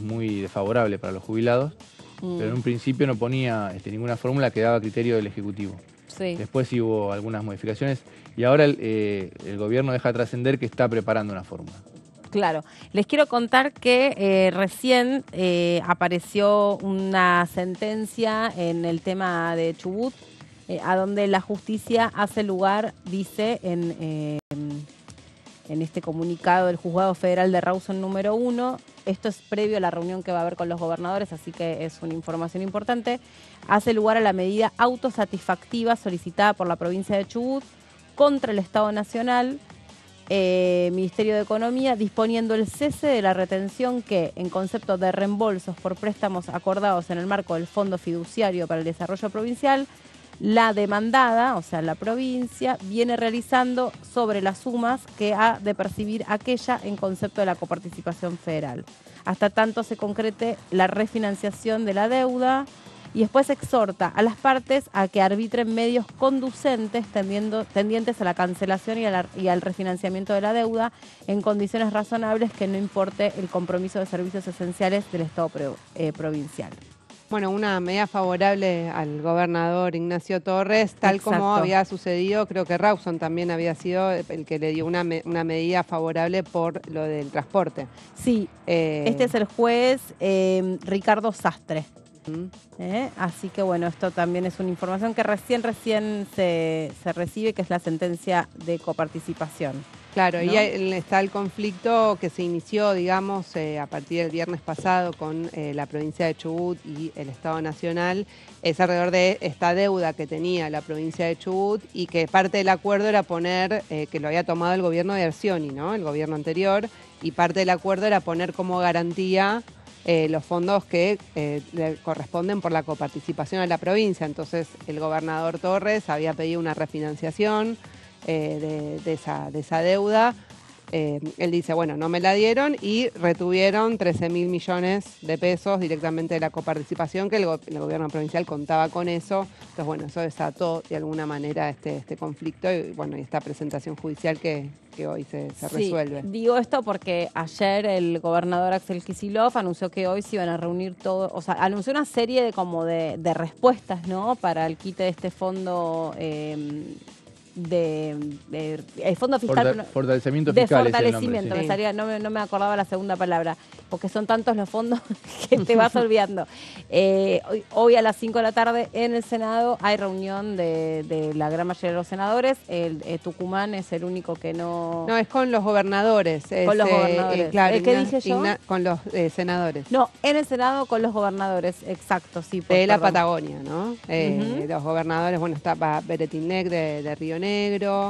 Speaker 3: muy desfavorable para los jubilados, pero en un principio no ponía ninguna fórmula que daba a criterio del Ejecutivo.
Speaker 1: Sí.
Speaker 3: Después sí hubo algunas modificaciones y ahora el gobierno deja trascender que está preparando una fórmula.
Speaker 1: Claro. Les quiero contar que recién apareció una sentencia en el tema de Chubut, a donde la justicia hace lugar, dice, en este comunicado del Juzgado Federal de Rawson número 1, esto es previo a la reunión que va a haber con los gobernadores, así que es una información importante, hace lugar a la medida autosatisfactiva solicitada por la provincia de Chubut contra el Estado Nacional, Ministerio de Economía, disponiendo el cese de la retención que, en concepto de reembolsos por préstamos acordados en el marco del Fondo Fiduciario para el Desarrollo Provincial, la demandada, o sea, la provincia, viene realizando sobre las sumas que ha de percibir aquella en concepto de la coparticipación federal, hasta tanto se concrete la refinanciación de la deuda, y después exhorta a las partes a que arbitren medios conducentes tendientes a la cancelación y al refinanciamiento de la deuda en condiciones razonables que no importe el compromiso de servicios esenciales del Estado provincial.
Speaker 2: Bueno, una medida favorable al gobernador Ignacio Torres, tal
Speaker 1: Exacto.
Speaker 2: como había sucedido, creo que Rawson también había sido el que le dio una medida favorable por lo del transporte.
Speaker 1: Sí, este es el juez Ricardo Sastre. Así que bueno, esto también es una información que recién se recibe, que es la sentencia de coparticipación.
Speaker 2: Claro,
Speaker 1: ¿no?
Speaker 2: Y ahí está el conflicto que se inició, digamos, a partir del viernes pasado con la provincia de Chubut y el Estado Nacional, es alrededor de esta deuda que tenía la provincia de Chubut y que parte del acuerdo era poner, que lo había tomado el gobierno de Arcioni, ¿no? El gobierno anterior, y parte del acuerdo era poner como garantía los fondos que le corresponden por la coparticipación a la provincia. Entonces el gobernador Torres había pedido una refinanciación de esa deuda. Él dice, bueno, no me la dieron y retuvieron 13.000 millones de pesos directamente de la coparticipación, que el gobierno provincial contaba con eso. Entonces, bueno, eso desató de alguna manera este conflicto y, bueno, y esta presentación judicial que hoy se resuelve.
Speaker 1: Digo esto porque ayer el gobernador Axel Kicillof anunció que hoy se iban a reunir todos, o sea, anunció una serie de respuestas, ¿no? Para el quite de este fondo el fondo fiscal,
Speaker 3: fortalecimiento
Speaker 1: de
Speaker 3: fiscal
Speaker 1: fortalecimiento,
Speaker 3: es el nombre, sí.
Speaker 1: no me acordaba la segunda palabra, porque son tantos los fondos que te vas olvidando. Hoy a las 5 de la tarde en el Senado hay reunión de la gran mayoría de los senadores. Tucumán es el único que no...
Speaker 2: No, es con los gobernadores.
Speaker 1: Con los gobernadores.
Speaker 2: Claro,
Speaker 1: ¿Qué dije yo?
Speaker 2: Con los senadores.
Speaker 1: No, en el Senado con los gobernadores, exacto, sí.
Speaker 2: De la Patagonia, ¿no? Los gobernadores, bueno, está Beretilnec de Río Negro,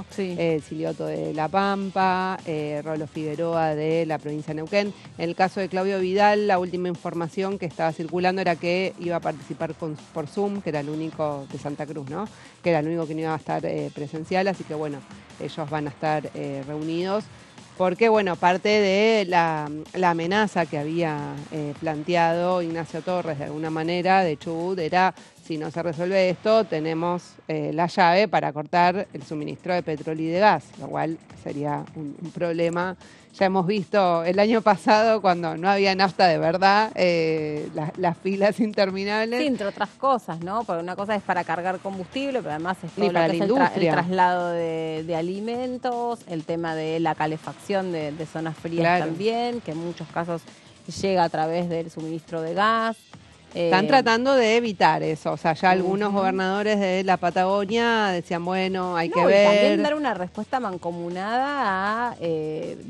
Speaker 1: sí.
Speaker 2: Silioto de La Pampa, Rolo Figueroa de la provincia de Neuquén. En el caso de Claudio Vidal, la última información que estaba circulando era que iba a participar por Zoom, que era el único de Santa Cruz, ¿no? Que era el único que no iba a estar presencial, así que bueno, ellos van a estar reunidos. Porque, bueno, parte de la amenaza que había planteado Ignacio Torres de alguna manera de Chubut era si no se resuelve esto, tenemos la llave para cortar el suministro de petróleo y de gas, lo cual sería un problema. Ya hemos visto el año pasado, cuando no había nafta de verdad, las filas interminables.
Speaker 1: Sí, entre otras cosas, ¿no? Porque una cosa es para cargar combustible, pero además es todo
Speaker 2: Y
Speaker 1: lo
Speaker 2: para
Speaker 1: que
Speaker 2: la
Speaker 1: es el
Speaker 2: industria.
Speaker 1: traslado de alimentos, el tema de la calefacción de zonas frías
Speaker 2: Claro.
Speaker 1: también, que en muchos casos llega a través del suministro de gas.
Speaker 2: Están tratando de evitar eso. O sea, ya algunos
Speaker 1: Ujú.
Speaker 2: gobernadores de la Patagonia decían, bueno, hay que
Speaker 1: No, y
Speaker 2: ver.
Speaker 1: también dar una respuesta mancomunada a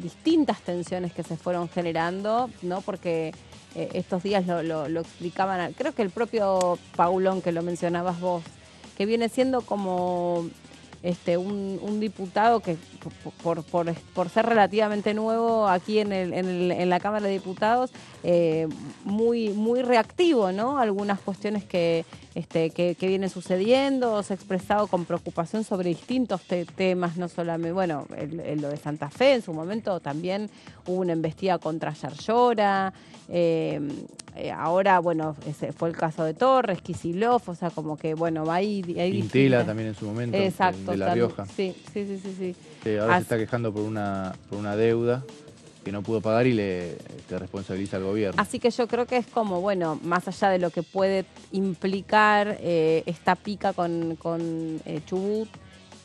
Speaker 1: distintas tensiones que se fueron generando, ¿no? Porque estos días lo explicaban, creo que el propio Paulón, que lo mencionabas vos, que viene siendo como un diputado que por ser relativamente nuevo aquí en la Cámara de Diputados, muy reactivo, ¿no? Algunas cuestiones que vienen sucediendo, se ha expresado con preocupación sobre distintos temas, no solamente, bueno, lo de Santa Fe en su momento también hubo una embestida contra Yarlora, ahora, bueno, ese fue el caso de Torres, Kicillof, o sea, como que, bueno, hay
Speaker 3: Quintela
Speaker 1: distintas.
Speaker 3: también en su momento,
Speaker 1: Exacto,
Speaker 3: de La
Speaker 1: también.
Speaker 3: Rioja.
Speaker 1: Sí.
Speaker 3: Ahora
Speaker 1: Así-
Speaker 3: se está quejando por una deuda que no pudo pagar y le responsabiliza al gobierno.
Speaker 1: Así que yo creo que es como, bueno, más allá de lo que puede implicar esta pica con Chubut,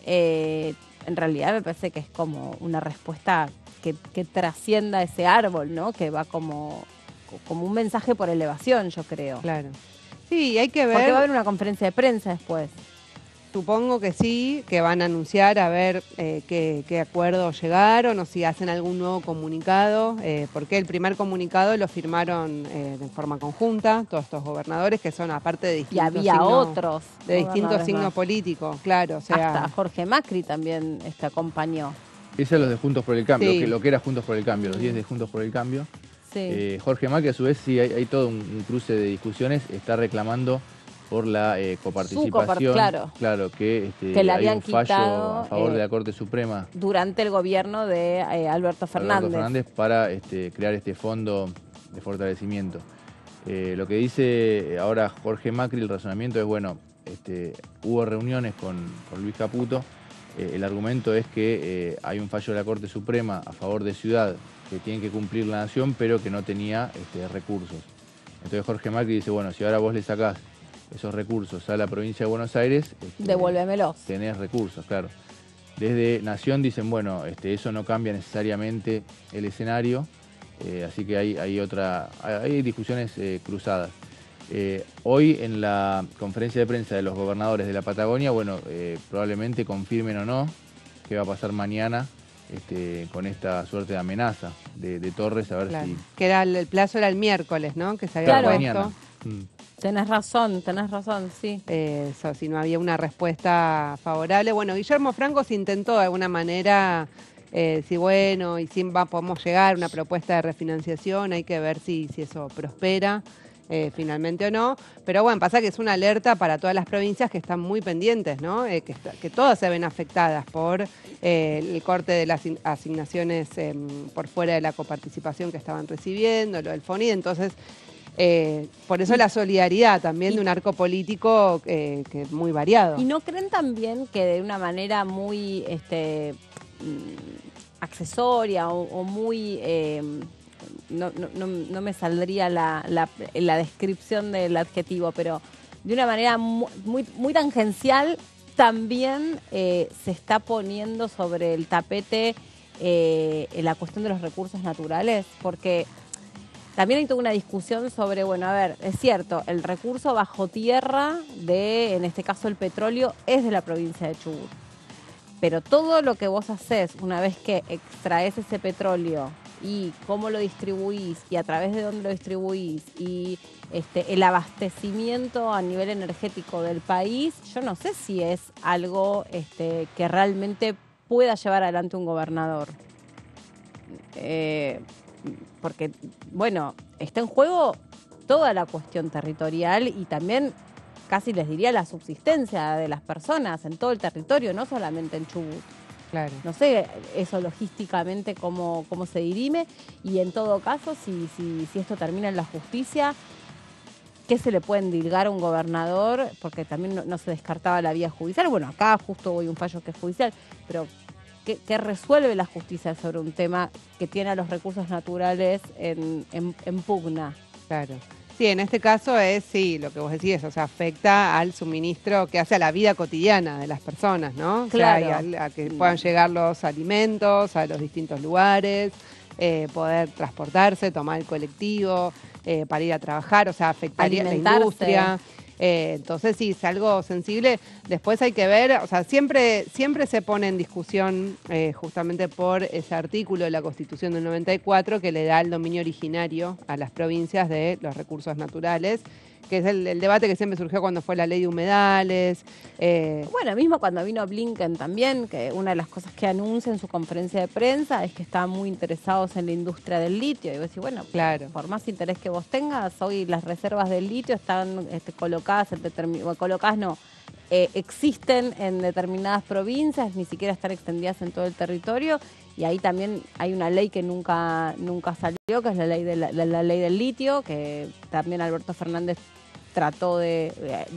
Speaker 1: en realidad me parece que es como una respuesta que trascienda ese árbol, ¿no? Que va como un mensaje por elevación, yo creo.
Speaker 2: Claro. Sí, hay que
Speaker 1: Porque va a
Speaker 2: ver.
Speaker 1: haber una conferencia de prensa después.
Speaker 2: Supongo que sí, que van a anunciar a ver qué acuerdos llegaron o si hacen algún nuevo comunicado, porque el primer comunicado lo firmaron de forma conjunta, todos estos gobernadores que son aparte de
Speaker 1: Y
Speaker 2: distintos
Speaker 1: había
Speaker 2: signos,
Speaker 1: otros.
Speaker 2: de distintos
Speaker 1: gobernadores
Speaker 2: signos
Speaker 1: más.
Speaker 2: políticos, claro, o sea,
Speaker 1: Hasta Jorge Macri también acompañó.
Speaker 3: Ese es los de Juntos por el Cambio,
Speaker 2: Sí.
Speaker 3: lo que era Juntos por el Cambio, los 10 de Juntos por el Cambio.
Speaker 1: Sí.
Speaker 3: Jorge Macri, a su vez, sí, hay todo un cruce de discusiones, está reclamando por la coparticipación.
Speaker 1: Claro.
Speaker 3: Que
Speaker 1: le
Speaker 3: hay
Speaker 1: habían
Speaker 3: un fallo
Speaker 1: quitado,
Speaker 3: a favor de la Corte Suprema.
Speaker 1: Durante el gobierno de Alberto Fernández.
Speaker 3: Para crear este fondo de fortalecimiento. Lo que dice ahora Jorge Macri, el razonamiento es, bueno, hubo reuniones con Luis Caputo, el argumento es que hay un fallo de la Corte Suprema a favor de Ciudad que tiene que cumplir la Nación, pero que no tenía recursos. Entonces Jorge Macri dice, bueno, si ahora vos le sacás esos recursos a la provincia de Buenos Aires,
Speaker 1: Devuélvemelos.
Speaker 3: tenés recursos, claro. Desde Nación dicen, bueno, eso no cambia necesariamente el escenario, así que hay discusiones cruzadas. Hoy en la conferencia de prensa de los gobernadores de la Patagonia, bueno, probablemente confirmen o no qué va a pasar mañana con esta suerte de amenaza de Torres, a ver
Speaker 2: claro,
Speaker 3: si...
Speaker 2: que era el plazo era el miércoles, ¿no? Que se había
Speaker 1: Claro.
Speaker 2: puesto.
Speaker 3: mañana.
Speaker 1: Tenés razón, sí.
Speaker 2: Eso, si no había una respuesta favorable. Bueno, Guillermo Franco se intentó de alguna manera, si bueno, y si podemos llegar a una propuesta de refinanciación, hay que ver si eso prospera finalmente o no. Pero bueno, pasa que es una alerta para todas las provincias que están muy pendientes, ¿no? Que todas se ven afectadas por el corte de las asignaciones por fuera de la coparticipación que estaban recibiendo, lo del FONID, entonces... por eso la solidaridad también de un arco político que es muy variado.
Speaker 1: ¿Y no creen también que de una manera muy accesoria o muy... no me saldría la descripción del adjetivo, pero de una manera muy tangencial también se está poniendo sobre el tapete la cuestión de los recursos naturales? Porque... también hay toda una discusión sobre, bueno, a ver, es cierto, el recurso bajo tierra en este caso el petróleo, es de la provincia de Chubut. Pero todo lo que vos hacés una vez que extraes ese petróleo y cómo lo distribuís y a través de dónde lo distribuís y el abastecimiento a nivel energético del país, yo no sé si es algo que realmente pueda llevar adelante un gobernador. Porque, bueno, está en juego toda la cuestión territorial y también casi les diría la subsistencia de las personas en todo el territorio, no solamente en Chubut.
Speaker 2: Claro.
Speaker 1: No sé eso logísticamente cómo se dirime y en todo caso, si esto termina en la justicia, qué se le puede endilgar a un gobernador, porque también no se descartaba la vía judicial. Bueno, acá justo hoy un fallo que es judicial, pero ¿qué resuelve la justicia sobre un tema que tiene a los recursos naturales en pugna?
Speaker 2: Claro. Sí, en este caso es, sí, lo que vos decís, o sea, afecta al suministro que hace a la vida cotidiana de las personas, ¿no?
Speaker 1: Claro.
Speaker 2: O sea, y a que puedan llegar los alimentos a los distintos lugares, poder transportarse, tomar el colectivo, para ir a trabajar, o sea, afectaría la industria. Entonces sí, es algo sensible. Después hay que ver, o sea, siempre se pone en discusión justamente por ese artículo de la Constitución del 94 que le da el dominio originario a las provincias de los recursos naturales, que es el debate que siempre surgió cuando fue la ley de humedales.
Speaker 1: Bueno, mismo cuando vino Blinken también, que una de las cosas que anuncia en su conferencia de prensa es que están muy interesados en la industria del litio. Y vos decís, bueno, claro, por más interés que vos tengas, hoy las reservas del litio están colocadas existen en determinadas provincias, ni siquiera están extendidas en todo el territorio. Y ahí también hay una ley que nunca salió, que es la ley la ley del litio, que también Alberto Fernández trató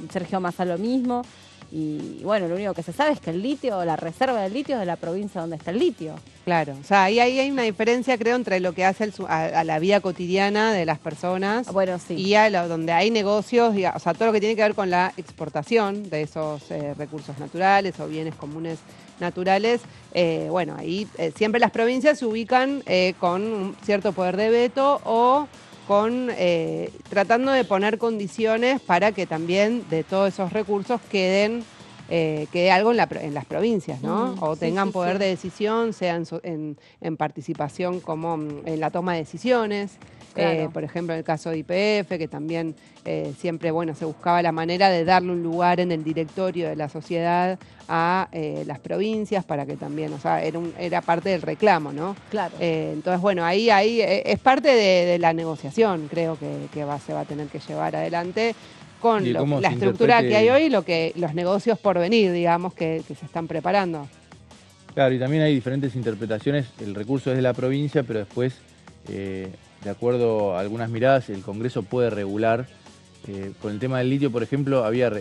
Speaker 1: Sergio Massa lo mismo. Y bueno, lo único que se sabe es que el litio, la reserva del litio es de la provincia donde está el litio.
Speaker 2: Claro, o sea, ahí hay una diferencia, creo, entre lo que hace a la vida cotidiana de las personas,
Speaker 1: bueno, sí,
Speaker 2: y donde hay negocios, o sea, todo lo que tiene que ver con la exportación de esos recursos naturales o bienes comunes naturales. Bueno, ahí siempre las provincias se ubican con un cierto poder de veto o tratando de poner condiciones para que también de todos esos recursos quede algo en las provincias, ¿no? O tengan poder de decisión, sea en participación como en la toma de decisiones. Claro. Por ejemplo, en el caso de YPF, que también siempre, bueno, se buscaba la manera de darle un lugar en el directorio de la sociedad a las provincias para que también, o sea, era parte del reclamo, ¿no?
Speaker 1: Claro.
Speaker 2: Entonces, bueno, ahí es parte de la negociación, creo que se va a tener que llevar adelante con la estructura que hay hoy y los negocios por venir, digamos, que se están preparando.
Speaker 3: Claro, y también hay diferentes interpretaciones. El recurso es de la provincia, pero después, de acuerdo a algunas miradas, el Congreso puede regular. Con el tema del litio, por ejemplo, había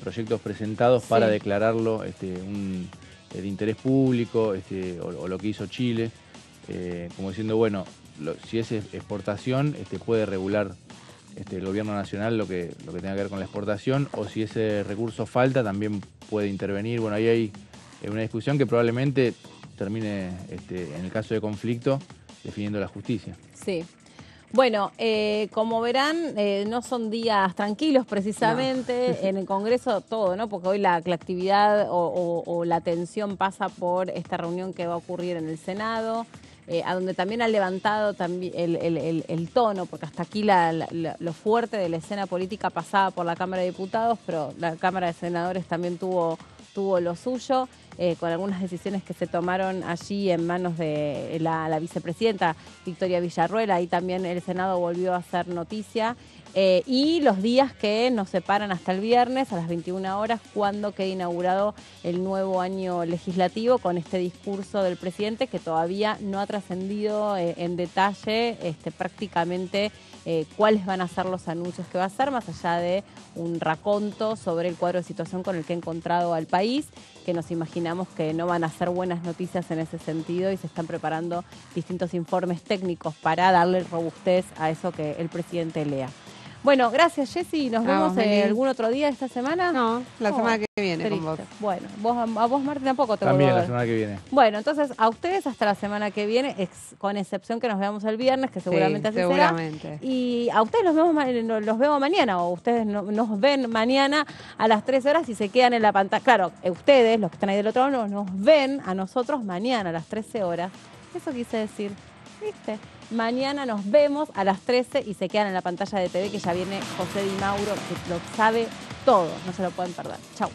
Speaker 3: proyectos presentados para declararlo de interés público, o lo que hizo Chile, como diciendo, bueno, si es exportación, puede regular el gobierno nacional lo que tenga que ver con la exportación, o si ese recurso falta, también puede intervenir. Bueno, ahí hay una discusión que probablemente termine, en el caso de conflicto, definiendo la justicia.
Speaker 1: Sí. Bueno, como verán, no son días tranquilos precisamente, no. En el Congreso todo, ¿no? Porque hoy la actividad o la atención pasa por esta reunión que va a ocurrir en el Senado, a donde también ha levantado también el tono, porque hasta aquí lo fuerte de la escena política pasaba por la Cámara de Diputados, pero la Cámara de Senadores también tuvo lo suyo, con algunas decisiones que se tomaron allí en manos de la vicepresidenta Victoria Villarruel. Ahí también el Senado volvió a hacer noticia. Y los días que nos separan hasta el viernes a las 21 horas, cuando quede inaugurado el nuevo año legislativo, con este discurso del presidente que todavía no ha trascendido en detalle prácticamente cuáles van a ser los anuncios que va a hacer, más allá de un raconto sobre el cuadro de situación con el que ha encontrado al país, que nos imaginamos que no van a ser buenas noticias en ese sentido, y se están preparando distintos informes técnicos para darle robustez a eso que el presidente lea. Bueno, gracias, Jessy. ¿Nos vemos algún otro día esta semana?
Speaker 2: No, la semana que viene con vos.
Speaker 1: Bueno, a vos, Martín, tampoco te
Speaker 3: También
Speaker 1: vuelvo a ver.
Speaker 3: la semana que viene.
Speaker 1: Bueno, entonces a ustedes hasta la semana que viene, con excepción que nos veamos el viernes, que seguramente así será. Y a ustedes los veo mañana, o ustedes nos ven mañana a las 13 horas y se quedan en la pantalla. Claro, ustedes, los que están ahí del otro lado, nos ven a nosotros mañana a las 13 horas. Eso quise decir, ¿viste? Mañana nos vemos a las 13 y se quedan en la pantalla de TV, que ya viene José Di Mauro, que lo sabe todo. No se lo pueden perder. Chau.